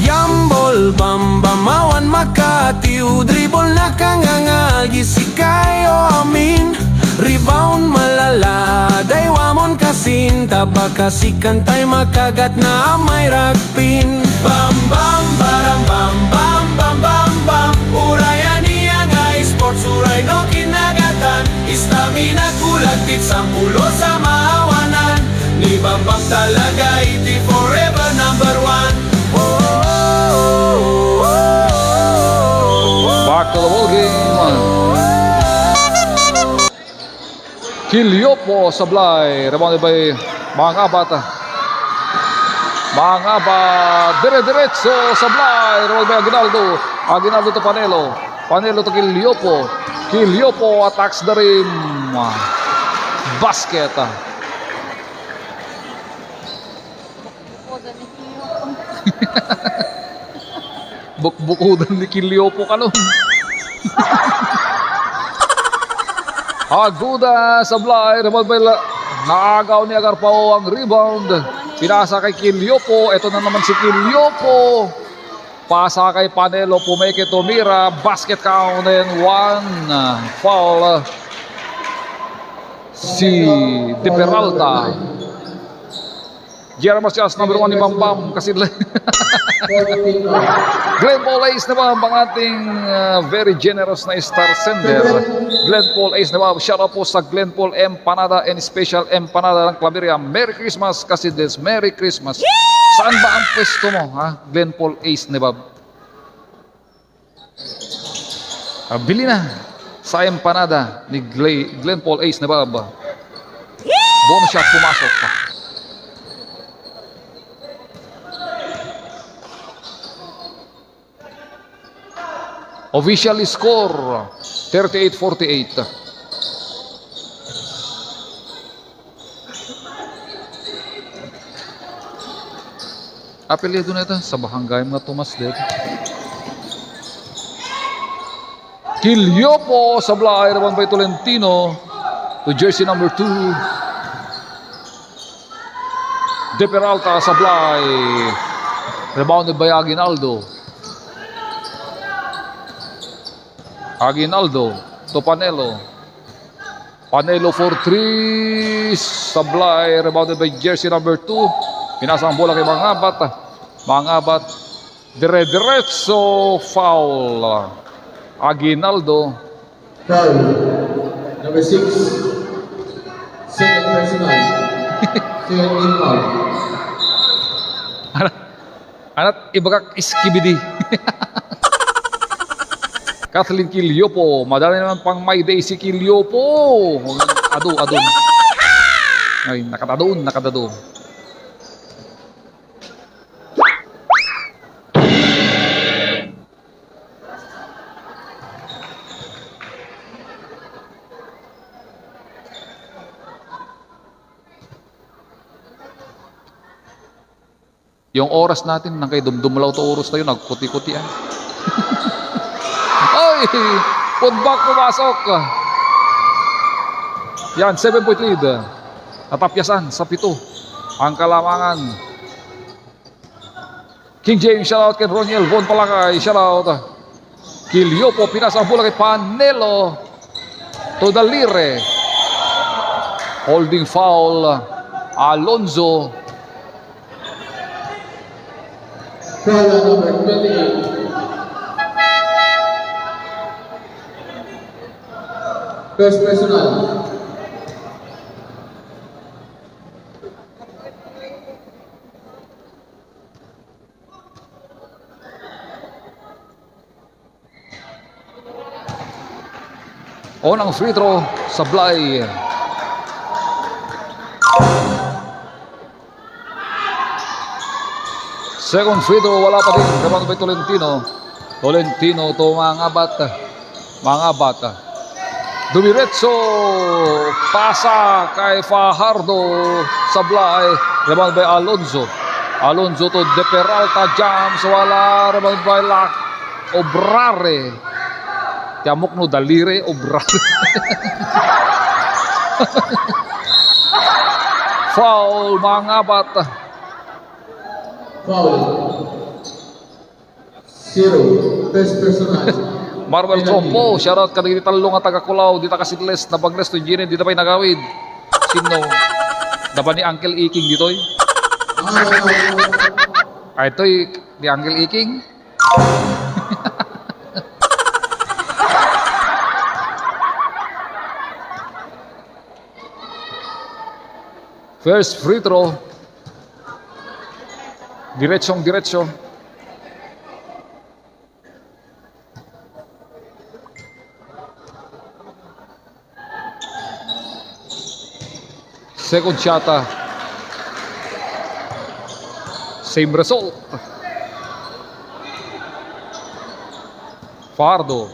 Speaker 1: Yambol Bam Bam, mawan Makati. Dribble na kangangal, si kayo amin. Rebound malala, daywamon kasin. Tabakasikan tay makagat na may rakpin. Bam bam baram bam bam bam bam bam. Urayan niya nga sports, uray no kinagatan. Istamina kulagtit sampulo sa maawanan. Ni Bam Bam talaga iti forever number one.
Speaker 4: Back to the ball game. Kilyopo Sablay, rebounded by Mangabat. Mangabat, dire-diretso Sablay, rebounded by Aguinaldo. Aguinaldo to Panelo. Panelo to Kilyopo. Kilyopo attacks the rim. Basket. Bukbukudan ni Kilyopo ka nun. Aguda Sablay, rebound by naagaw ni Agarpao ang rebound. Pinasa kay Kilyopo, ito na naman si Kilyopo. Pasa kay Panelo, pumeke tumira, basket count and one foul. Si De Peralta. Jeremy Marcials, number one ni Bam Bam, kasi Glenn Paul Ace na ba ang ating very generous na star sender. Glenn Paul Ace na ba, shout out po sa Glenn Paul Empanada and Special Empanada ng Claveria. Merry Christmas kasi this, Merry Christmas. Saan ba ang pwesto mo, ha? Glenn Paul Ace na ba? Bili na sa Empanada ni Glenn Paul Ace na ba? Bonus shot pumasok pa. Official score 38-48. Apelido na ito sa Bahanggay mga Tomas dito. Kilyopo Sablay, rebound by Tolentino to jersey number 2. De Peralta Sablay, rebounded by Aguinaldo. Aguinaldo to Panelo. Panelo for 3. Sablay, rebounded by jersey number 2. Pinasa ang bola kay Mangabat. Mangabat, dire-diretso, foul. Aguinaldo.
Speaker 5: Foul. Number 6. Second personal. Second in foul.
Speaker 4: Anat ibagak iskibidi. Kathleen Kilyopo. Madali naman pang my day si Kilyopo. Adun. Ay, nakatadun. Yung oras natin, nang kay dumdumalaw to oras tayo, nagkuti-kuti ah. Ay! Putback pumasok. Yan, 7-point lead. Natapyasan sa 7 ang kalamangan. King James, shoutout kay Roniel Von Palakay, shoutout. Kilyopo, pinasa ang bola kay Panelo to Dalire. Holding foul, Alonzo.
Speaker 5: Foul number 28. First personal.
Speaker 4: Unang free throw, Sablay. Second free throw, wala pa din. Rebound by Tolentino. Tolentino mangabat. Dumiretso, pasa kay Fajardo. Sablay, rebound by Alonzo. Alonzo to De Peralta, jumps, wala. Rebound by Obrare. Tiamok no dalire, Obrare. Foul, mangabat.
Speaker 5: Foul. 0. First personal.
Speaker 4: Marvel Trompo, shoutout ka dito talong at taga-Kulaw, dito ka Sidles, nabangles to Gine, dito pa'y nagawid. Sino? Dapat ni Uncle Iking dito eh. Ito'y ni Uncle Iking. First free throw. Diretso. Second shot. Same result. Fardo.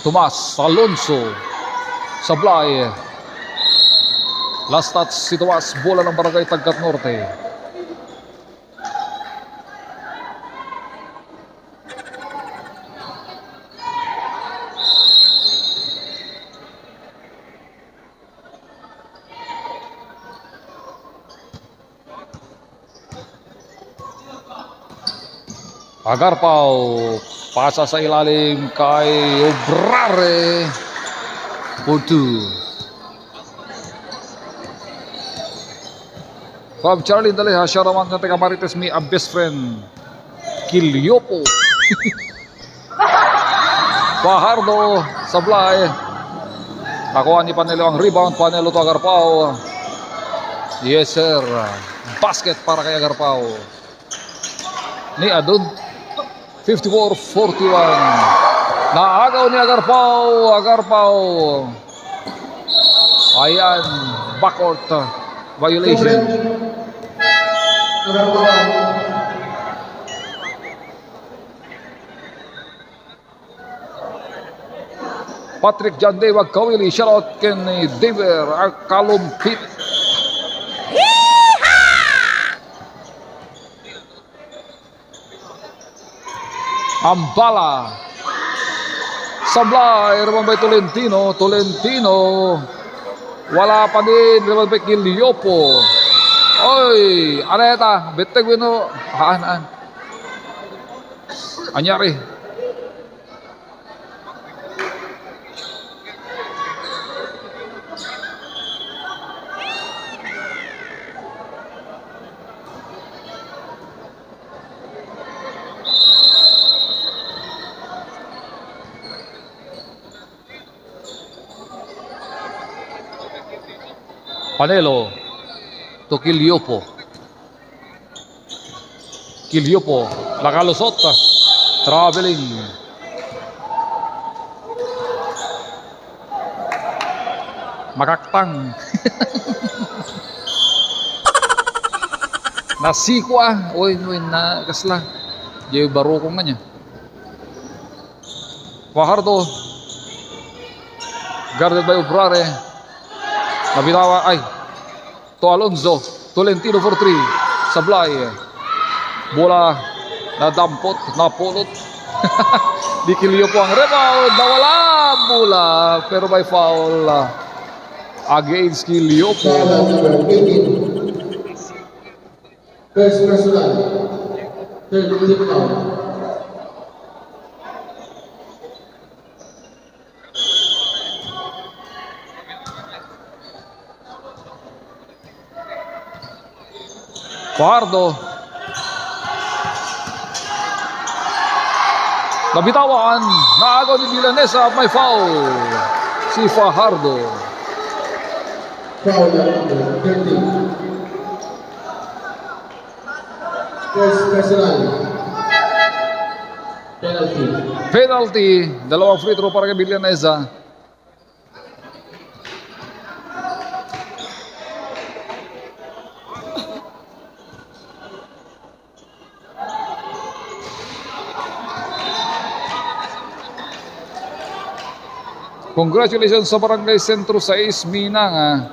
Speaker 4: Tomas Alonso. Sablay. Last touch si Tomas, bola ng Barangay Tagkat Norte. Agarpao, pasa sa ilalim kay Obrare. For 2. Bob Charlie Daleha, siya naman ng taga Marites, may a best friend. Kilyopo. Fajardo, Sablay. Nakuha ni Panelo ang rebound. Panelo to Agarpao. Yes sir. Basket para kay Agarpao. Ni Adun. 54-41. Naagaw ni Agarpao. Ayan, backcourt violation. Patrick Jande Wagkawili, shoutout kay Dever Kalumpit. Ambala. Sablay, rebound by Tolentino. Wala pa din, rebound by Kilyopo. Oy, Areta, beteg wino. Haan. Anyari. Panelo to Kilyopo. Nakalusot. Traveling. Makaktang. Nasikwa. Uy, na kasla. Jay barukong nga niya. Fajardo. Guarded by Obrare. Nabitawa ay to Alonzo. Tolentino for 3. Sablay. Bola nadampot, napulot. Di Kilyopo ang rebound. Nawala bola. Pero by foul against Kilyopo.
Speaker 5: First personal. Third team foul.
Speaker 4: Fajardo. Nabitawan. Naagaw ni Milanesa. May foul. Si Fajardo.
Speaker 5: Foul number 30. First personal. Penalty.
Speaker 4: Penalty. Dalawang free throw para kay Villanesa. Congratulations sa Barangay Sentro 6 Minang.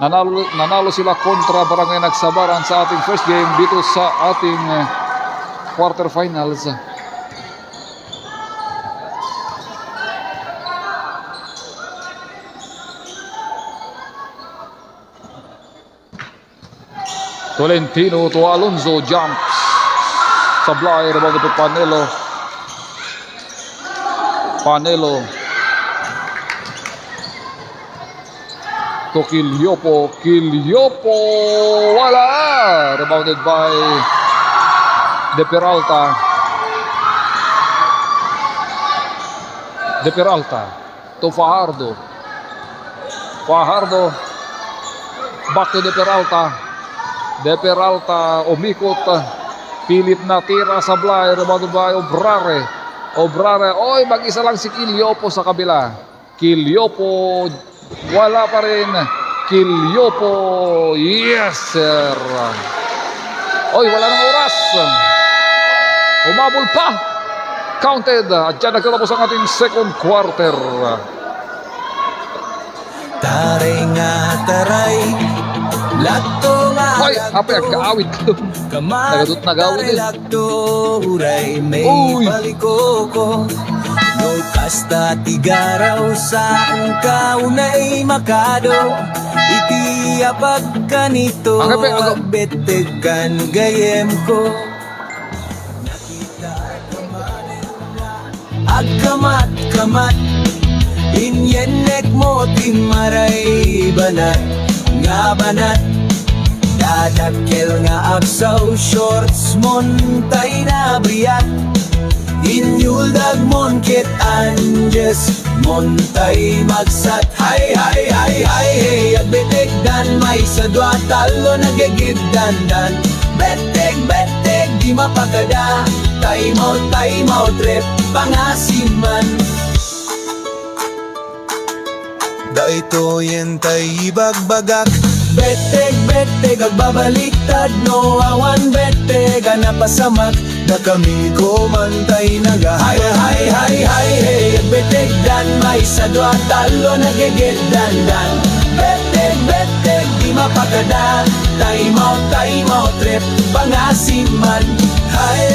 Speaker 4: Nanalo sila kontra Barangay Nagsabaran sa ating first game dito sa ating quarterfinals. Tolentino to Alonzo jumps. Sablay, rebound to Panelo. To Quiliopo, wala! Rebounded by De Peralta to Fajardo, back to De Peralta, umikot, pilit na tira sa Blay, rebounded by Obrare, oy, mag-isa lang si Quiliopo sa kabila. Quiliopo, wala pa rin. Quiliopo, yes sir. Oy, wala nang oras. Umabol pa. Counted. At dyan nagtatapos ang ating second quarter.
Speaker 1: Taray nga taray, lakto nga
Speaker 4: Hoy, apa yung kaawit ko? Nagadot na gawin din.
Speaker 1: lakto, huray may
Speaker 4: Uy.
Speaker 1: palikoko. No kasta tigaraw sa ang kaunay makado. Iti apag kanito,
Speaker 4: Ang kape, ang-
Speaker 1: betegan gayem ko. Agkamat, inyenek mo timaray banat, nga banat. Dadakkel nga aksaw, shorts mon tay na briyat. Inyuldag mon kit anjes, mon tay magsat. Hay, agbetek dan may sadwa talo nagagigdan dan. Betek, di mapagada. Time out, trip, pangasiman. Da ito yan tay bagbagak. Beteg, agbabaliktad. No awan beteg, anapasamak. Na kami kumantay naga. Hay, beteg dan may sadwa talo nagigid dan. Beteg, di mapagada. Time out, trip, pangasiman. Hay.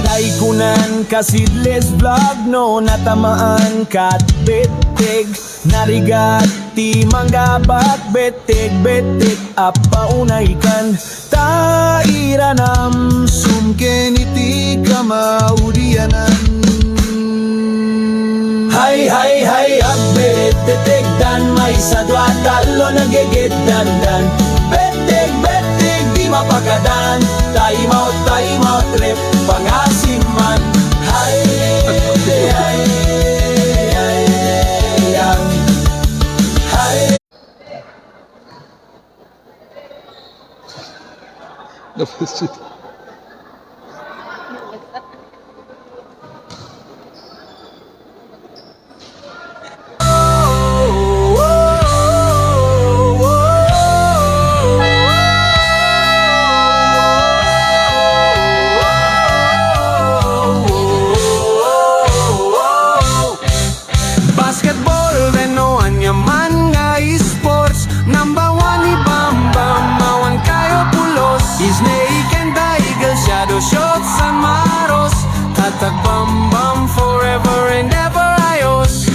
Speaker 1: Taikunan kasidles vlog no natamaan kat betek narigat ti manggabak betek apa unaikan tairanam sumken iti kamaudianan. Hay, agbetek dan may sadwa talo nagigid dan. Betek, di mapagadan. Time out, trip, pangasiman. Hay. Basketball, reno anyaman nga esports. Number one ni Bam mawan kayo pulos. Snake and the eagle, shadow shots and maros. Tatak Bam forever and ever ayos.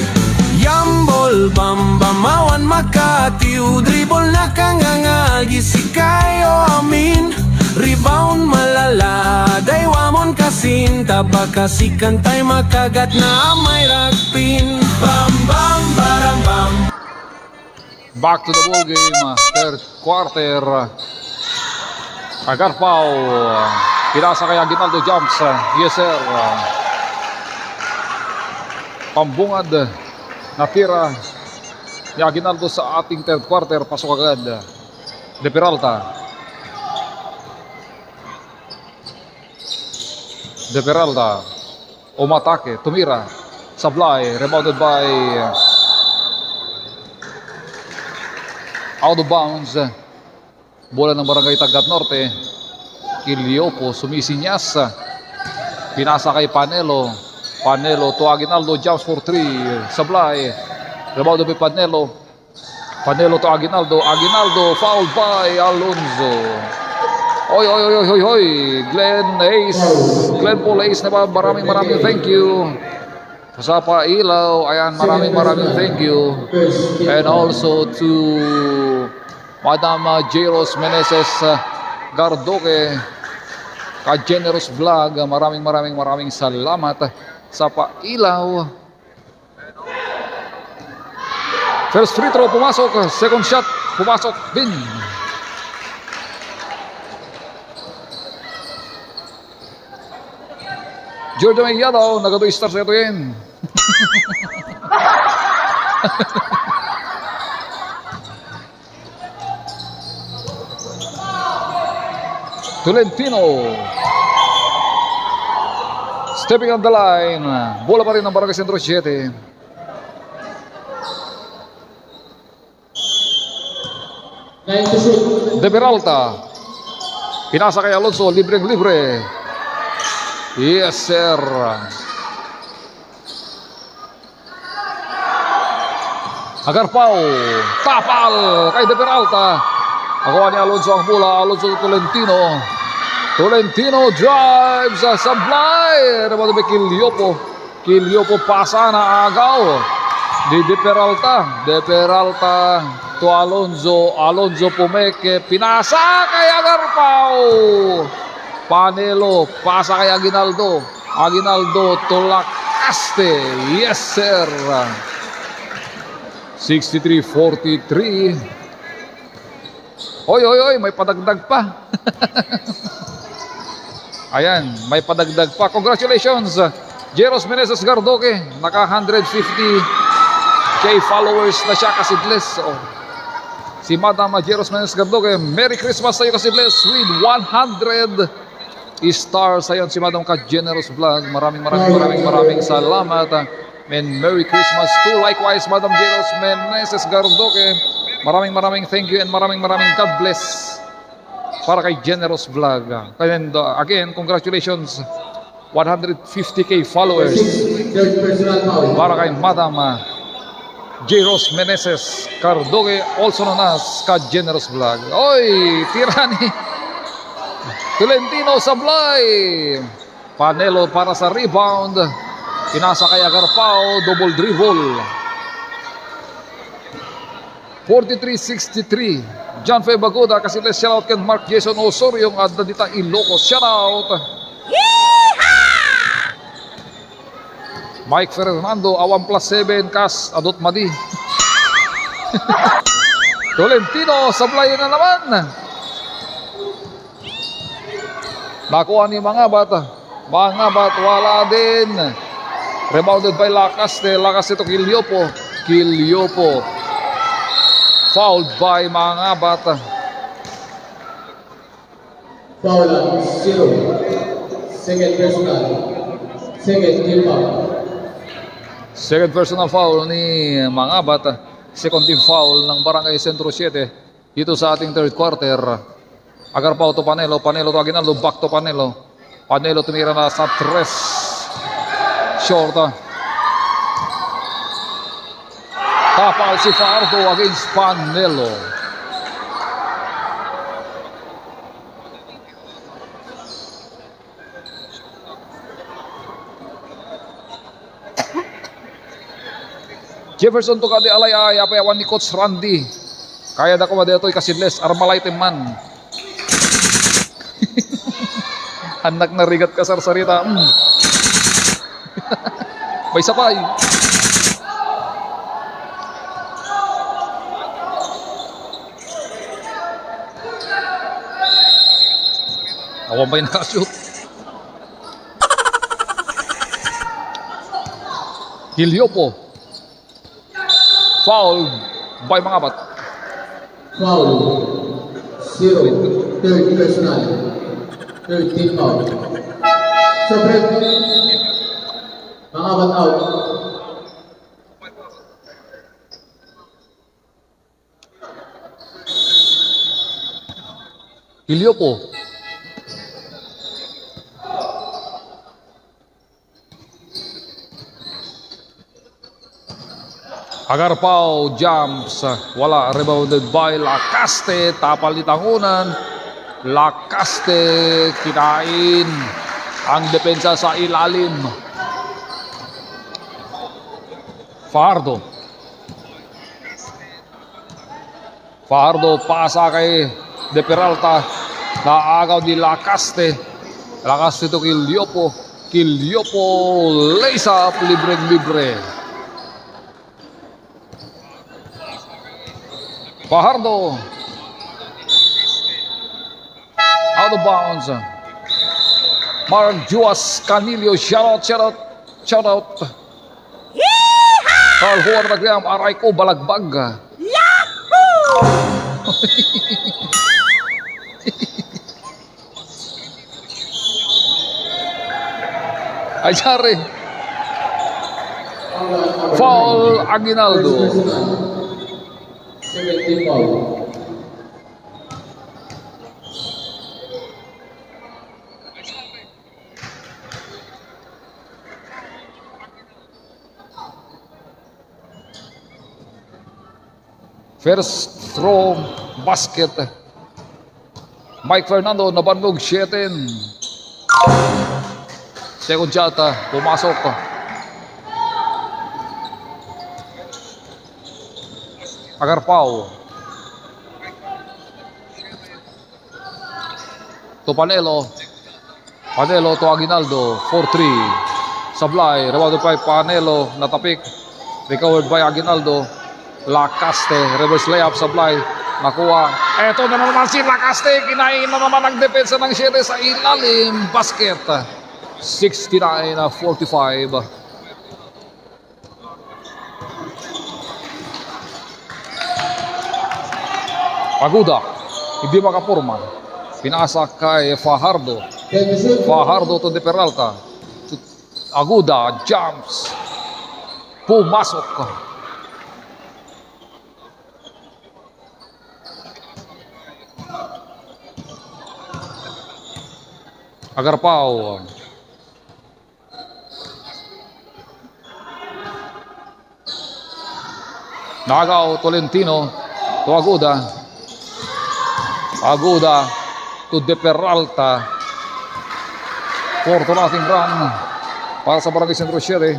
Speaker 1: Yambol Bam mawan Makati. Dribble na kangangagi si kayo amin. Rebound malala, daywamon kasin. Tabakasikan tay makagat na may ragpin. Baram.
Speaker 4: Back to the ball game. Third quarter. Agarpao. Pinasa kay Aguinaldo jumps. Yes sir. Pambungad. Natira. ni Aguinaldo sa ating third quarter. Pasok agad De Peralta. De Peralta umatake, tumira, sablay, rebounded by out of bounds. Bola ng Barangay Tagat Norte. Kiliopo sumisinyas, pinasa kay Panelo. Panelo to Aguinaldo, jumps for 3, sablay, rebounded by Panelo. Panelo to Aguinaldo, Aguinaldo fouled by Alonzo. Oy, oy, oy, oy, oy, Glenn Paul Ace na maraming thank you. Sa Pailaw, ayan, maraming thank you. And also to Madam Jaros Meneses Gardoque, ka-generous vlog, maraming salamat sa Pailaw. First free throw pumasok, second shot pumasok din. Georgia Mayado, nagado star sa ito yan. Tolentino stepping on the line. Bola pa rin ng Barangay Sentro 7. De Peralta, pinasa kay Alonso, libreng-libre. Yes, sir. Agarpao, tapal kay De Peralta. Nakuha ni Alonso ang bola. Alonso to Tolentino. Tolentino drives, sablay. Rebound by Kiliopo. Kiliopo pasa na agaw di De Peralta. De Peralta to Alonso. Alonso pumeke, pinasa kay Agarpao. Panelo, pasa kay Aguinaldo. Aguinaldo to Lacaste. Yes, sir. 63-43. Oy, may padagdag pa. Ayan, may padagdag pa. Congratulations, Jeros Meneses Gardoque. Naka 150K followers na siya, kasidles. Si Madam Jeros Meneses Gardoque, Merry Christmas sa iyo, kasidles, with 100 stars. Ayan si Madam ka-generous vlog. Maraming salamat. And Merry Christmas to likewise Madam Jeros Meneses Gardoque. Maraming thank you and maraming God bless para kay Generous Vlog. And again, congratulations, 150K followers para kay Madam Jeros Meneses Gardoque, also known as ka Generous Vlog. Oy, tirani Tolentino sablay. Panelo para sa rebound. Pinasa kay Agarpao, double dribble. 43-63. John Fe Baguda, kasi let's shout out kay Mark Jason Osorio, yung adda dita Ilocos. Shout out. Mike Fernando, awan +7, kas adot madi. Tolentino, sablay na naman. Nakuha ni mga bata. Wala din. Rebounded by Lacaste. Lacaste to Kiliopo. Fouled by mga bata.
Speaker 5: Foul on 0. Second personal. Second team foul.
Speaker 4: Second personal foul ni mga bata. Second team foul ng Barangay Sentro 7 dito sa ating third quarter. Agarpao to Panelo. Panelo to Aguinaldo. Back to Panelo. Panelo tumira na sa 3. Short. Tapal si Fardo against Panelo. Jefferson to kadi alay apayawan ni Coach Randy. Kaya da ko madetoy kasidles Armalite man. Anak na rigat ka sarsarita. May sapay. Awan pa yung nakashoot. Kiliopo. Foul by mga bat.
Speaker 5: Foul. 0. Third personal. Third team foul. So break. Mga bat out.
Speaker 4: Iliopo. Agarpao jumps, wala, rebounded by Lacaste, tapal ni Tangunan. Lacaste kinain ang depensa sa ilalim. Fajardo. Fajardo pasa kay De Peralta, naagaw ni Lacaste. Lacaste to Quiliopo. Quiliopo lays up, libre. Fajardo out of bounds. Mark Juas Canilio, shout out. Carl Juan Ragliam, aray ko balagbag. Yahoo! Ay, sorry. Foul Aguinaldo.
Speaker 5: 17 foul.
Speaker 4: First throw basket. Mike Fernando nabandog 7. Second shot, pumasok. Agarpao. To Panelo. Panelo to Aguinaldo. 4-3. Sablay. Rebounded by Panelo. Natapik. Recovered by Aguinaldo. Lacaste. Reverse layup. Sablay. Nakuha. Eto na naman si Lacaste. Kinain na naman ang depensa ng Sierra sa ilalim. Basket. 69-45. Aguda, hindi makapurma. Pinasa kay Fajardo. Fajardo to De Peralta. Aguda jumps. Pumasok. Agarpao. Nagaw Tolentino to Aguda. Aguda to De Peralta. 4-0 run para sa Barangay Centro Sierra.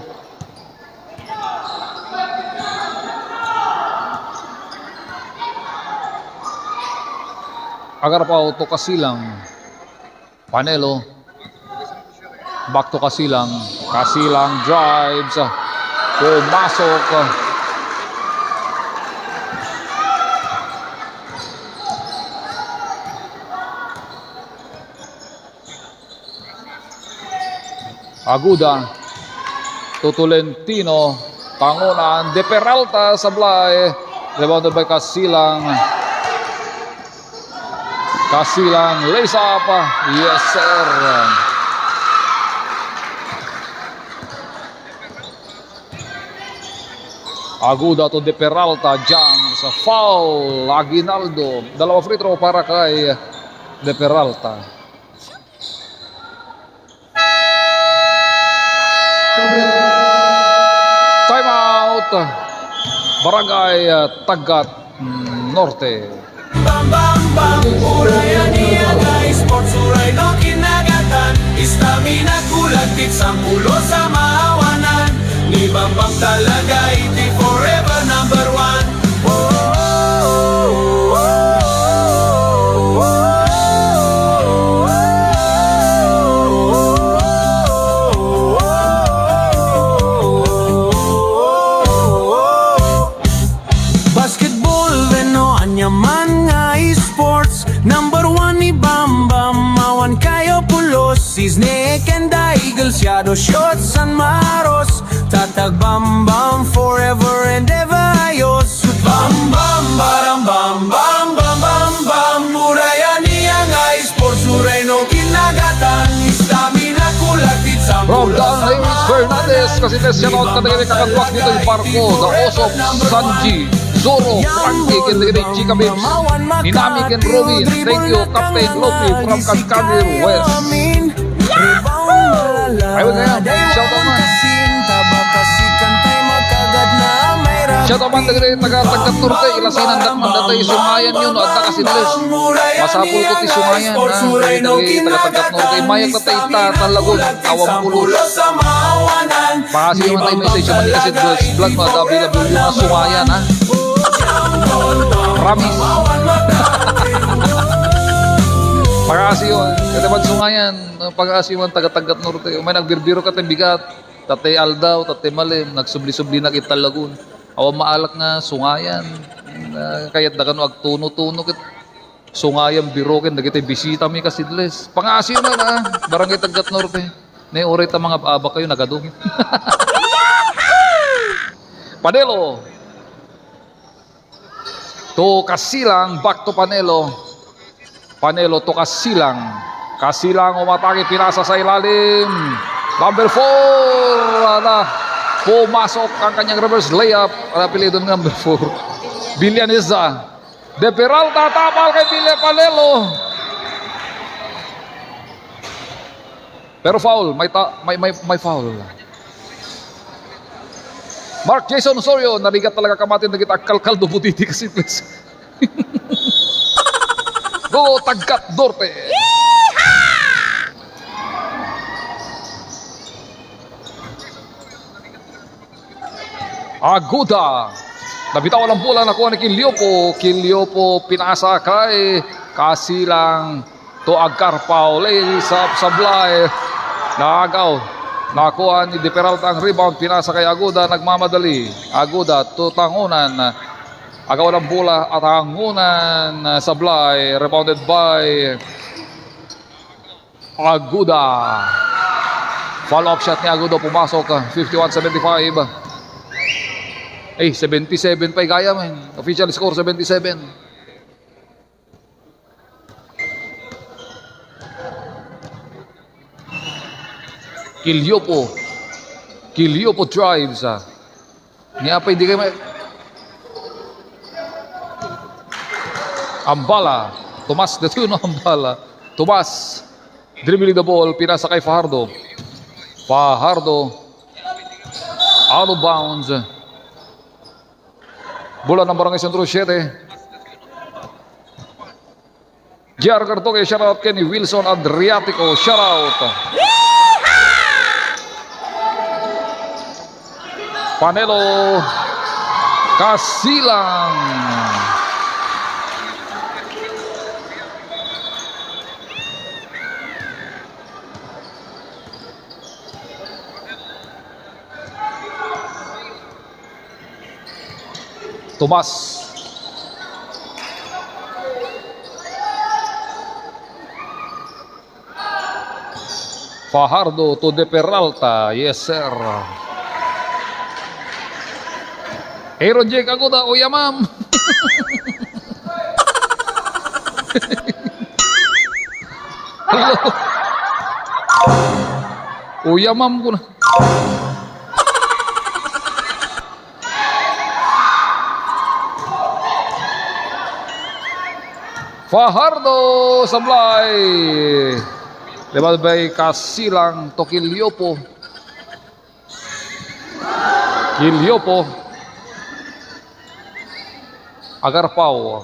Speaker 4: Agarpao to Kasilang. Panelo. Back to Kasilang. Kasilang drives. Pumasok. Aguda to Tolentino. Tangunan. De Peralta sablay. Rebounded by Kasilang. Kasilang lays up. Yes sir. Aguda to De Peralta. Jumps. Foul. Aguinaldo. Dalawa free throw para kay De Peralta. Time out. Barangay Tagat Norte.
Speaker 1: Bam bam bam, urayan niya guys, sports uray no kinagatan. Istamina kulagtit sa mulo sa maawanan. Ni Bam Bam talaga, iti forever number one. Basketball, no anyaman nga sports. Number one ni Bam Bam, mawan kayo pulos. Snake and the Eagles, shadow shots and maros. Tatag Bam Bam forever and ever ayos. Bam Bam.
Speaker 4: kasi siya out ka na kakadwak dito yung Parko, The Osop, Sanji, Zoro, Frankie, kaya Chika Bims, Ninami, Ken Robin, thank you, Captain Loki from Kaskadir West. Ayun kaya, shout out man. Shout out man, taga-tagat norte, ilasinan dakman datay sungayan yun, at nakasinles. Masapul ko ti sungayan, taga-tagat norte, mayak na tayo talagon, awang pulos. Pakasi naman tayo message naman kasi vlog mo, available yung mga sungayan, ha? Promise. Pakasi yun, katiban sungayan, pakasi yun, taga-tagat norte, may nagbirbiro ka tayong bigat, tatay Aldaw, tatay Malim, nagsubli-subli na kita lagun. Awa maalak nga sungayan, kaya't dagan wag tuno-tuno kit sungayan biroken dagiti bisita mi kasidles. Pangasi man barangay Tagat Norte. Nay oray ta mga baaba kayo nagadungit. Panelo. To Kasilang, back to Panelo. Panelo to Kasilang. Kasilang umatake, pinasa sa ilalim. Number 4 pumasok ang kanyang reverse layup. Apelido ng number 4. Villaneza. De Peralta tapal kay Ville Panelo. Pero foul, may foul. Mark Jason Osorio, narigat talaga kamatin na kita kalkaldo butiti kasi please. Go Tagat Norte. Aguda. Nabitaw lang bola, nakuha ni Kiliopo. Kiliopo pinasa kay Kasilang to Agarpao. Lay sa Sablay. Naagaw. Nakuha ni De Peralta ang rebound. Pinasa kay Aguda. Nagmamadali. Aguda to Tangunan. Agaw lang bola at Tangunan. Sablay. Rebounded by Aguda. Follow-up shot ni Aguda. Pumasok. 51-75. 77 pa gaya man. Official score 77. Kiliopo. Kiliopo drives. Niya pa hindi kayo Ambala. Tomas de Tuno Ambala. Tomas. Dribbling the ball. Pinasa kay Fajardo. Fajardo. Out of bounds. Bola ng Barangay Sentro 7. J.R. Cartoque, shoutout kay ni Wilson Adriatico, shoutout. Panelo Kasilang. Tomas. Fajardo to De Peralta. Yes, sir. Aaron Jake Aguda. Uya, ma'am. Hello. Uya, ma'am ko na. Fajardo Sablay. Level by Kasilang to Kiliopo. Kiliopo. Agarpao.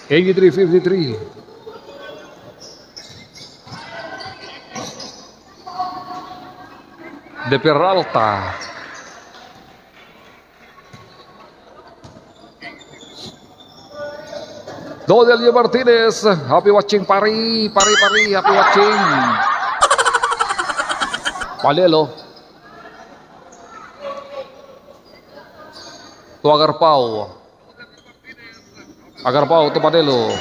Speaker 4: 83-53. De Peralta. Dodelio Martinez, happy watching pari, happy watching. Panelo. To Agarpao. Agarpao to Panelo.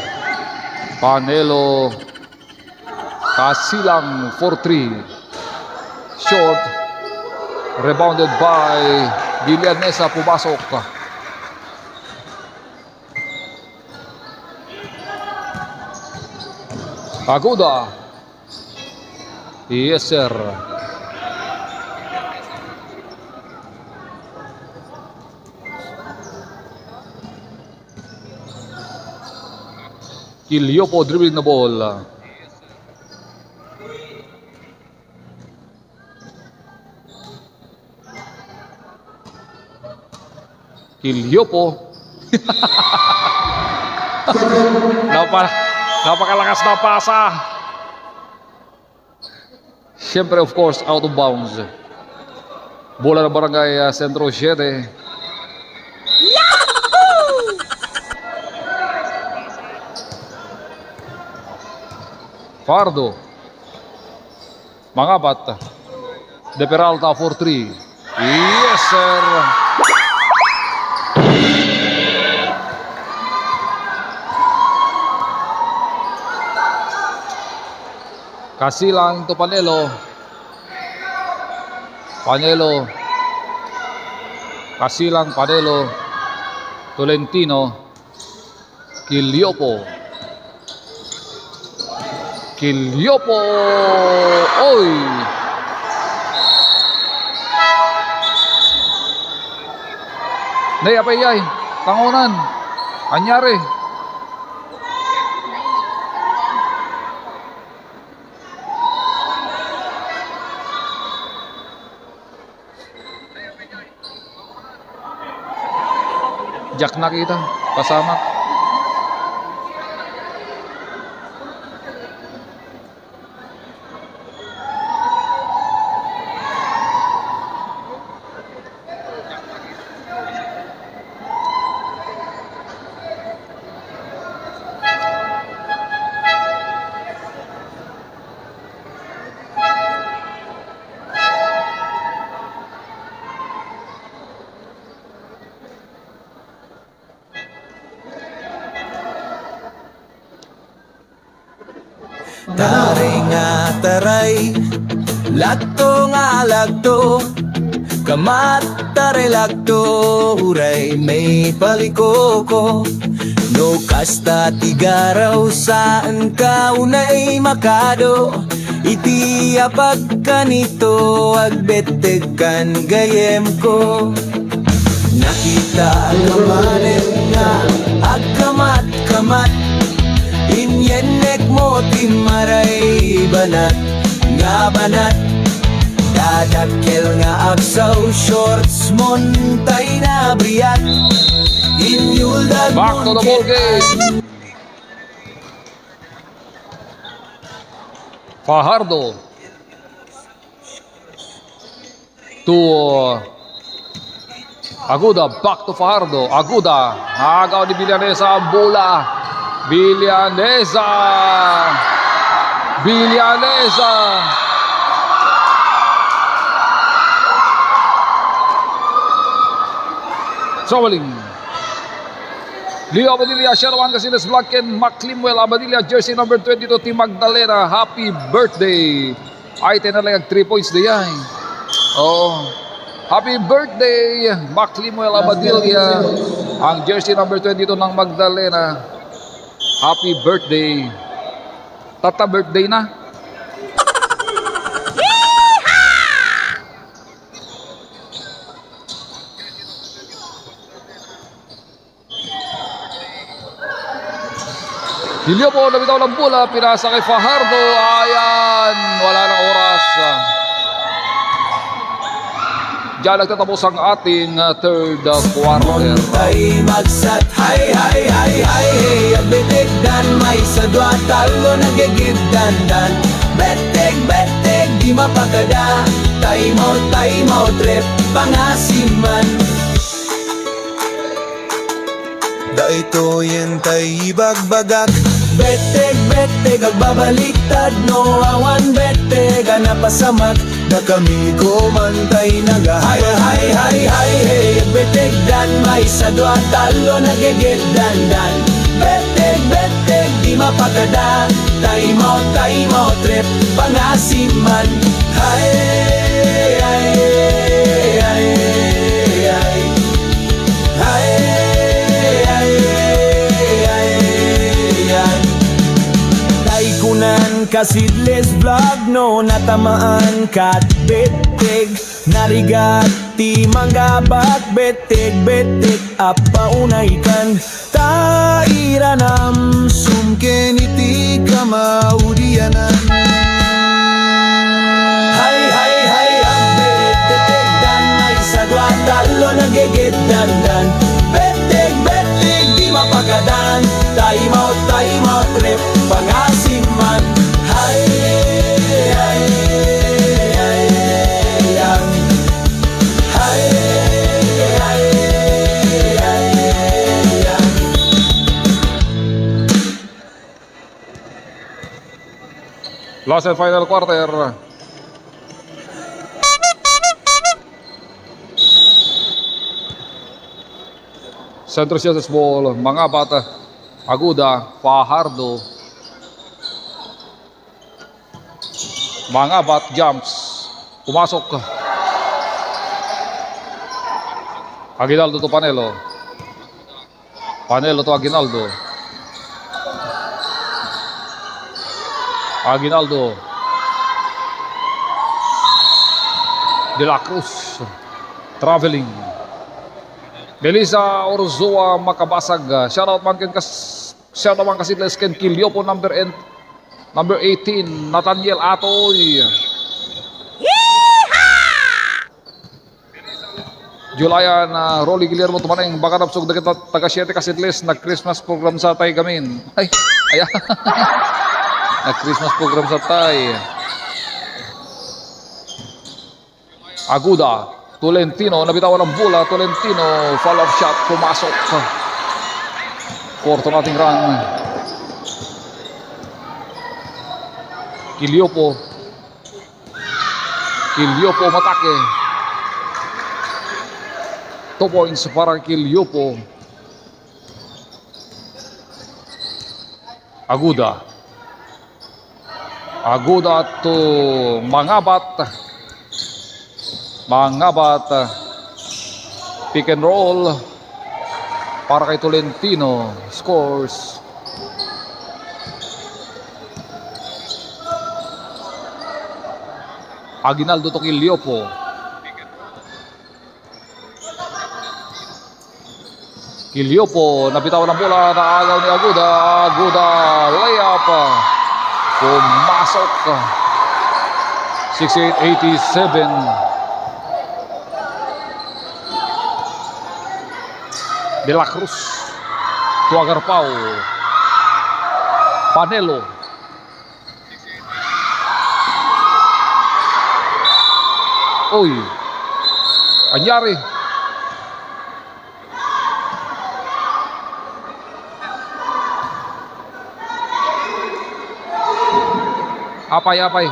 Speaker 4: Panelo. Kasilang 4-3. Short. Rebounded by Villaneza, pumasok. Aguda. Yes, sir. Kilyopo dribbling the ball. Kilyopo. Napakalakas na pasa. Siyempre, of course, out of bounds. Bola ng Barangay Centro 7. Fardo. Mangabat. De Peralta for 3. Yes, sir. Kasilang to Panelo. Panelo. Kasilang Panelo. Tolentino. Kilyopo. Kilyopo. Oy. Nay apayay. Tangunan. Anyari. Jack na kita, pasama.
Speaker 1: Taray nga taray, lagto nga lagto, kamat taray lagto, huray may palikoko. No kasta tigaraw saan ka unay makado, iti apag kanito agbeteg kan gayem ko. Nakita kamanet nga agkamat-kamat, inyenek mo timaray banat nga banat, dadakkel nga agsaw shorts montay na briyat, inyuldag
Speaker 4: Back to the ball game. Fajardo. To Aguda. Back to Fajardo. Aguda. Agaw ni Villanesa ang bola. Villanesa. Traveling. Leo Abadilla, Sherwan Casiles Blacken, Maclimuel Abadilla, jersey number 22, Team Magdalena. Happy birthday. Ay, tinalang 3 points na yan. Oh. Happy birthday, Maclimuel Abadilla. Ang jersey number 22 ng Magdalena. Happy birthday. Tata birthday na. Hilyo po, nabitaw ng bola, pinasa kay Fajardo. Ayan, wala nang oras. Diyan nagtatapos ang ating third quarter.
Speaker 1: Montay magsat, hay, abitigdan, may sadwa, talo, nagigibdan, dan. Beteg, di mapagada, time out, trip, pangasiman. Da ito yan tay bagbagak, beteg, agbabaliktad, no awan beteg, anapasamak, da kami kumantay naga. Hay, beteg dan, may sadwa, talo, nagigibdan, dan. Beteg, di mapagada, time out, trip, pangasiman. Kasidles vlog no natamaan kat betek narigat ti manggabat betek betek apa unaikan tairanam sumken iti kamaudianan hay hay hay betek dan ay sagwa talo nagigit dandan betek betek di mapagadan time out trip pangasiman hay hay hay yan hay hay hay yan
Speaker 4: Last and final quarter. Centro Cities ball, mga bata, Aguda, Fajardo, mga bat jumps, pumasok. Aguinaldo to Panelo. Panelo to Aguinaldo. Aguinaldo. De la Cruz. Traveling. Melissa Orzua makabasag. Shoutout man kasidles ken Kilyopo number 18. Nathaniel Atoy. Julayan Rolly Guillermo tumaneng baka napsog na taga 7 kasidles nag Christmas program sa Tay gamin. Ay, ayan. Nag Christmas program sa Tay. Aguda. Tolentino, nabitawan ng bola. Tolentino, follow-up shot, pumasok. Korto nating run. Kilyopo. Kilyopo matake. 2 points para Kilyopo. Aguda. Aguda to Mangabat. Mangabat, pick and roll para kay Tolentino, scores. Aguinaldo to Kilyopo. Kilyopo, nabitawan ng bola, naagaw ni Aguda. Aguda, layup. Pumasok. 68-87. De la Cruz to Agarpao. Panelo. Uy. Anyari. Apay.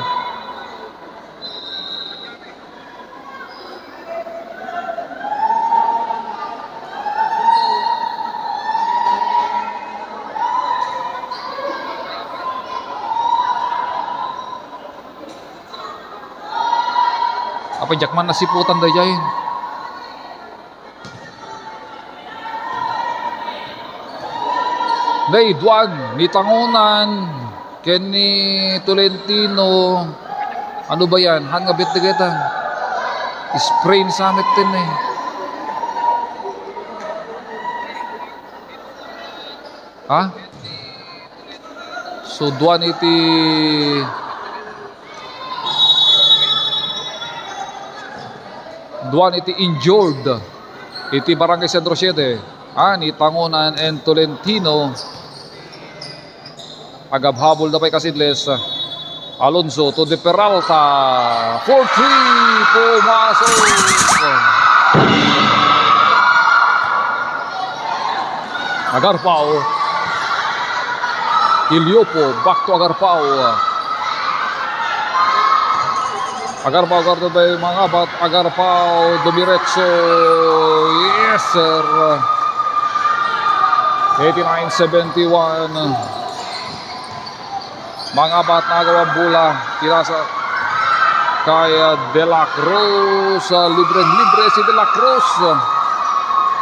Speaker 4: Apa jakman nasiputan dayain. Day Duan, ni Tangunan, Kenny Tolentino. Ano ba yan? Hangabit na kita. Sprain summit din eh. Ha? So Duan iti injured. Iti Barangay Centro 7. Ni Tangunan and Tolentino. Agabhabol na pa'y kasidles. Alonso to De Peralta. 4-3. Pumasok. Agarpao. Kilyopo. Back to Agarpao. Agarpao guarded by Mangabat. Agarpao dumiretso. Yes sir. 89-71. Mangabat nagawang bola. Tirasa kaya De La Cruz. Libre si De La Cruz.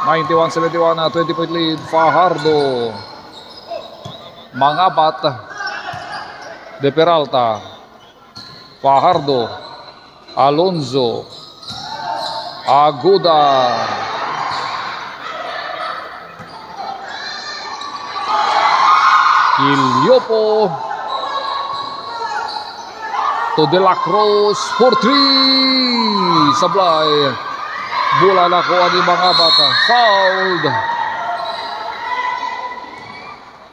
Speaker 4: 91-71. 20-point lead. Fajardo. Mangabat. De Peralta, Fajardo, Alonso, Aguda, Iliopo, to De La Cruz for 3. Sablay, bola na ko ani mga bata. Fouled.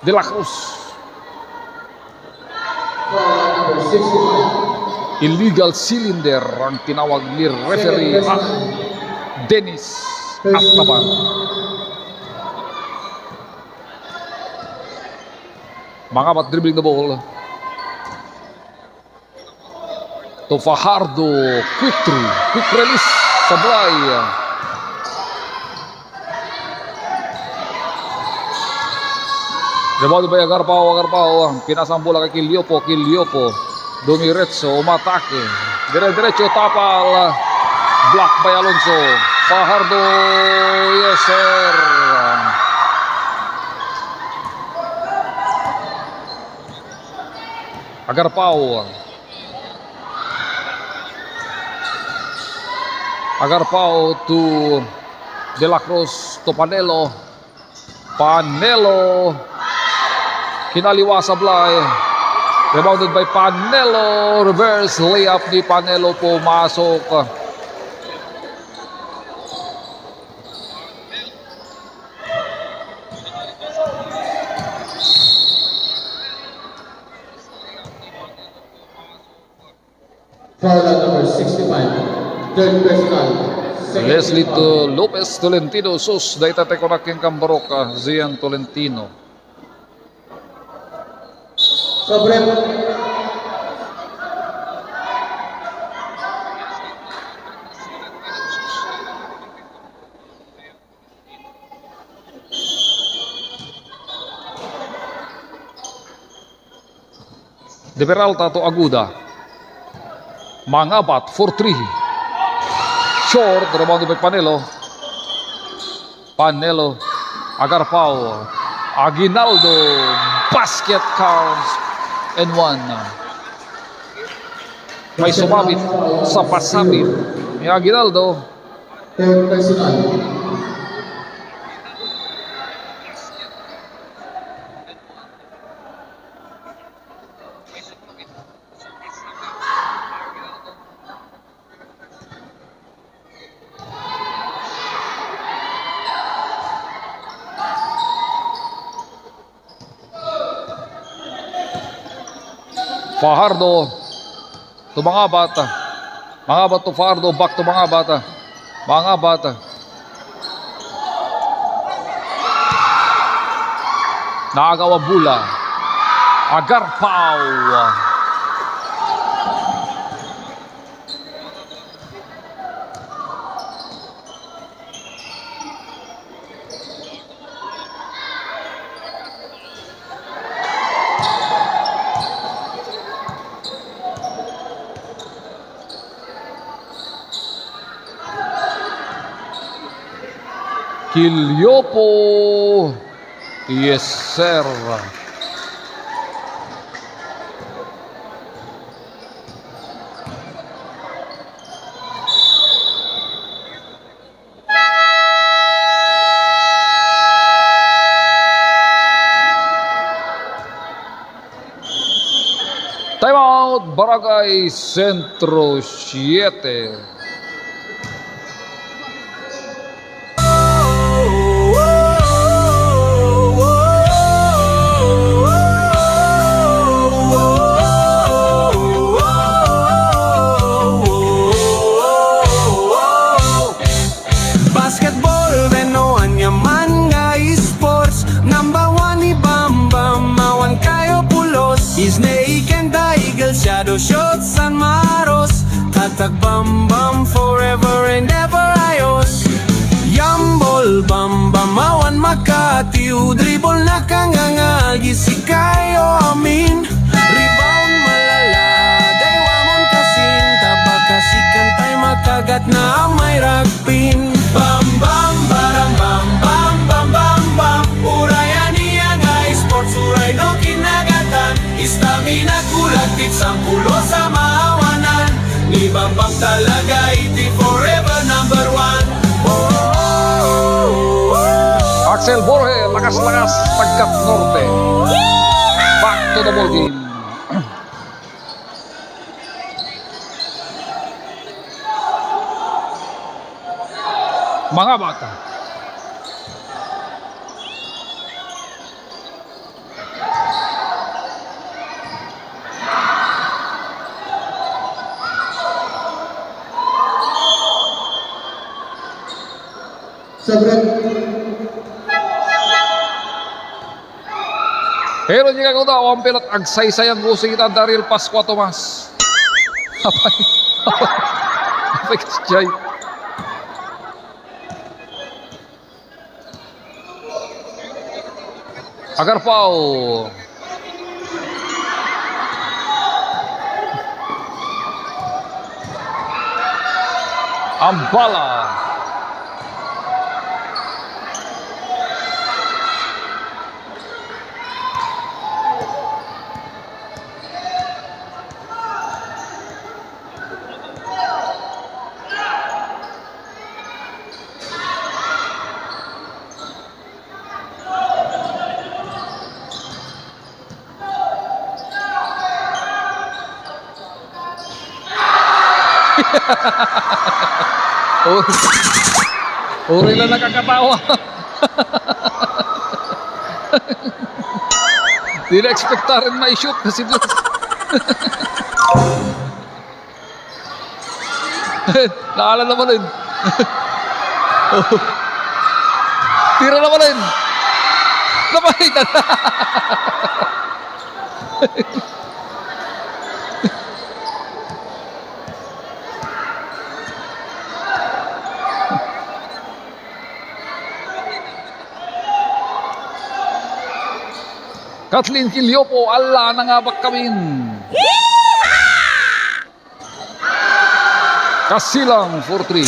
Speaker 4: De La Cruz.
Speaker 5: Foul number 65.
Speaker 4: Illegal cylinder ang tinawag ni referee Dennis Astaban. Mga bat dribbling the ball to Fajardo, quick through, quick release, Sablay. Rebound by Agarpao, pinasang bola kay Kiliopo, Dumiretso, umatake, dire-diretso, tapal, block by Alonso, Fajardo, yes sir. Agarpao to De La Cruz, to Panelo, kinaliwa Sablay, rebounded by Panelo, reverse layup ni Panelo, pumasok.
Speaker 5: Foul number 65. Third personal. Second
Speaker 4: Leslie
Speaker 5: foul.
Speaker 4: Lopez Tolentino sus dahita tekonaking Kambaroka Zian Tolentino.
Speaker 5: Sobre.
Speaker 4: De Peralta to Aguda, Mangabat for 3. Short, rebounded by Panelo, Agarpao, Aguinaldo, basket counts and 1. May sumabit sa pasabit ni Aguinaldo.
Speaker 5: Third personal.
Speaker 4: Fajardo to Mangabat to Fajardo, back to Mangabat. Naagaw bola, Agarpao. Kiliopo, yes sir. Timeout, Barangay Sentro 7.
Speaker 1: Basketball, Reno, anyaman nga esports. Number 1 ni Bam Bam, mawan kayo pulos. Snake and the Eagle, shadow shots and maros. Tatag Bam Bam, forever and ever ayos. Yambol, Bam Bam, mawan Makati. Dribble na kangangal, gisikayo amin. Rebound malala, daywamon kasin. Tabakasikan tay makagat na may ragpin. Bam bam baram bam bam bam bam bam. Urayan niya nga sports, uray no kinagatan. Istamina kulang
Speaker 4: lakas-lakas Tagkat Norte. Back to the ball game. Mga bata.
Speaker 5: Sabret.
Speaker 4: Pero jika kau tahu ang pilot agsay-sayang gusto kita Daryl Pascua Tomas. Apay kasjay. Agar pau. Ambala. Uri lang nakakatawa. Di na-expecta rin ma-shoot kasi naala naman rin. Tira naman rin. Napahitan. Kathleen Kilyopo, ala nangabak kamin. Kasilang 4-3.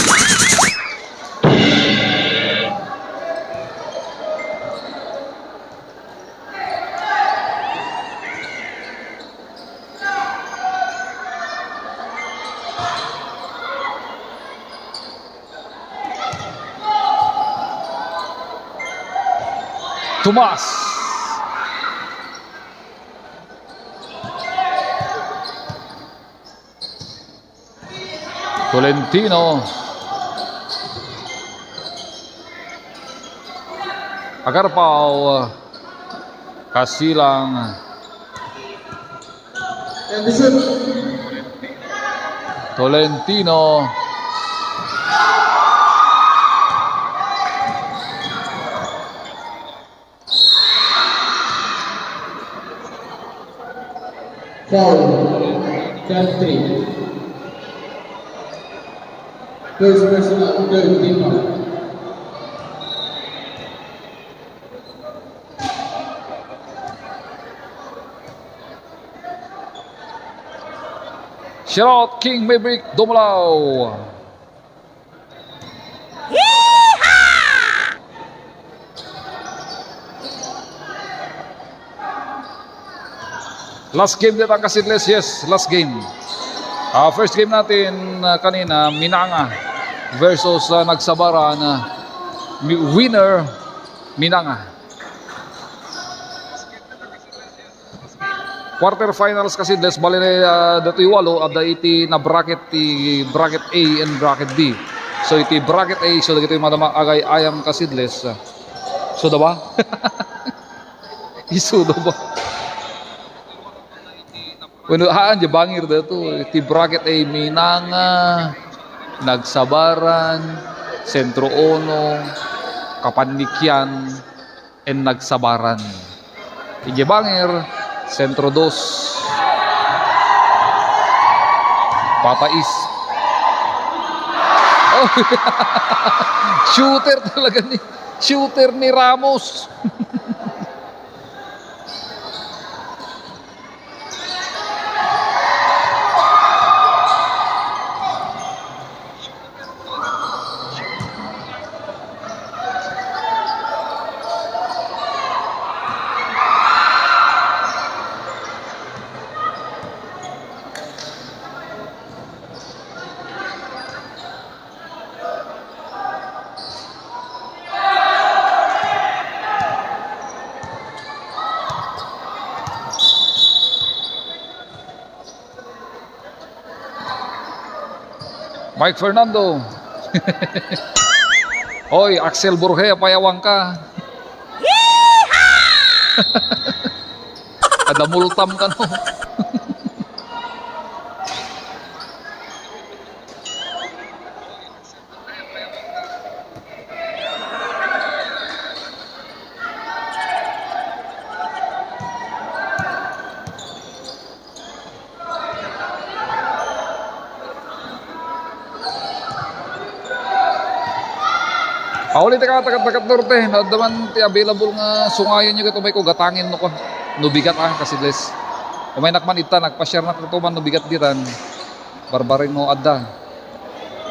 Speaker 4: Tomas. Tolentino. Agarpao. Kasilang.
Speaker 5: And this is
Speaker 4: Tolentino.
Speaker 5: foul. 10-3. First personal, third team foul.
Speaker 4: Shoutout King Maverick Dumalaw. Last game din ang Kasidles, yes, last game. First game natin kanina, Minanga versus Nagsabaran. Winner, Minanga. Quarterfinals Kasidles, bali dito iwalo at iti na bracket, ti bracket A and bracket B. So iti bracket A, so dito yung madama agay ayam Kasidles. So ba? Isudo ba? Bueno, haan di bangir dito. Iti bracket A, Minanga, Nagsabaran, Sentro Ono, Kapanikyan, and Nagsabaran. Iti bangir, Sentro 2, Patais. Oh, shooter talaga ni, shooter ni Ramos. Mike Fernando. Hoy, Axel Borge, payawang ka. Ada multam ka no. Paulit ka tagat norte, na daman ti available nga sungayon nyo kito may ko gatangin no ko. Nubigat kasi les. Umay nakman ita nagpa-share na kito man nubigat ditan. Barbarin no adda.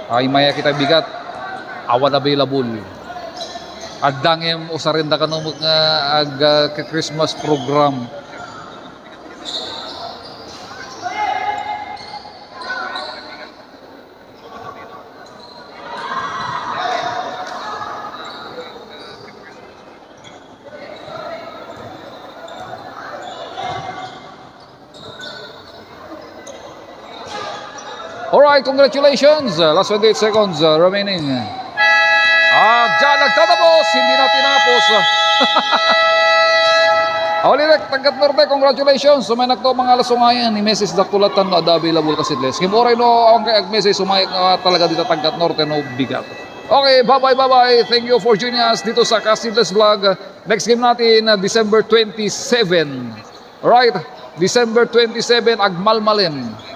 Speaker 4: Ay maya kita bigat. Awan available. Adda ngem usarinda kanu nga ag Christmas program. Alright, congratulations! Last 28 seconds remaining. At dyan nagtatapos, hindi na tinapos. Ulit, Tangkat Norte, congratulations! Sumay nagto mga lasungayan ni Mrs. Dakulatan na available kasi les. Kimuray no, ang kay Mrs. sumay nga talaga dito Tangkat Norte no bigat. Okay, bye-bye. Thank you for joining us dito sa Casillas Vlog. Next game natin, December 27. Alright, December 27, Agmalmalen.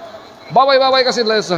Speaker 4: Bye-bye, Casillas.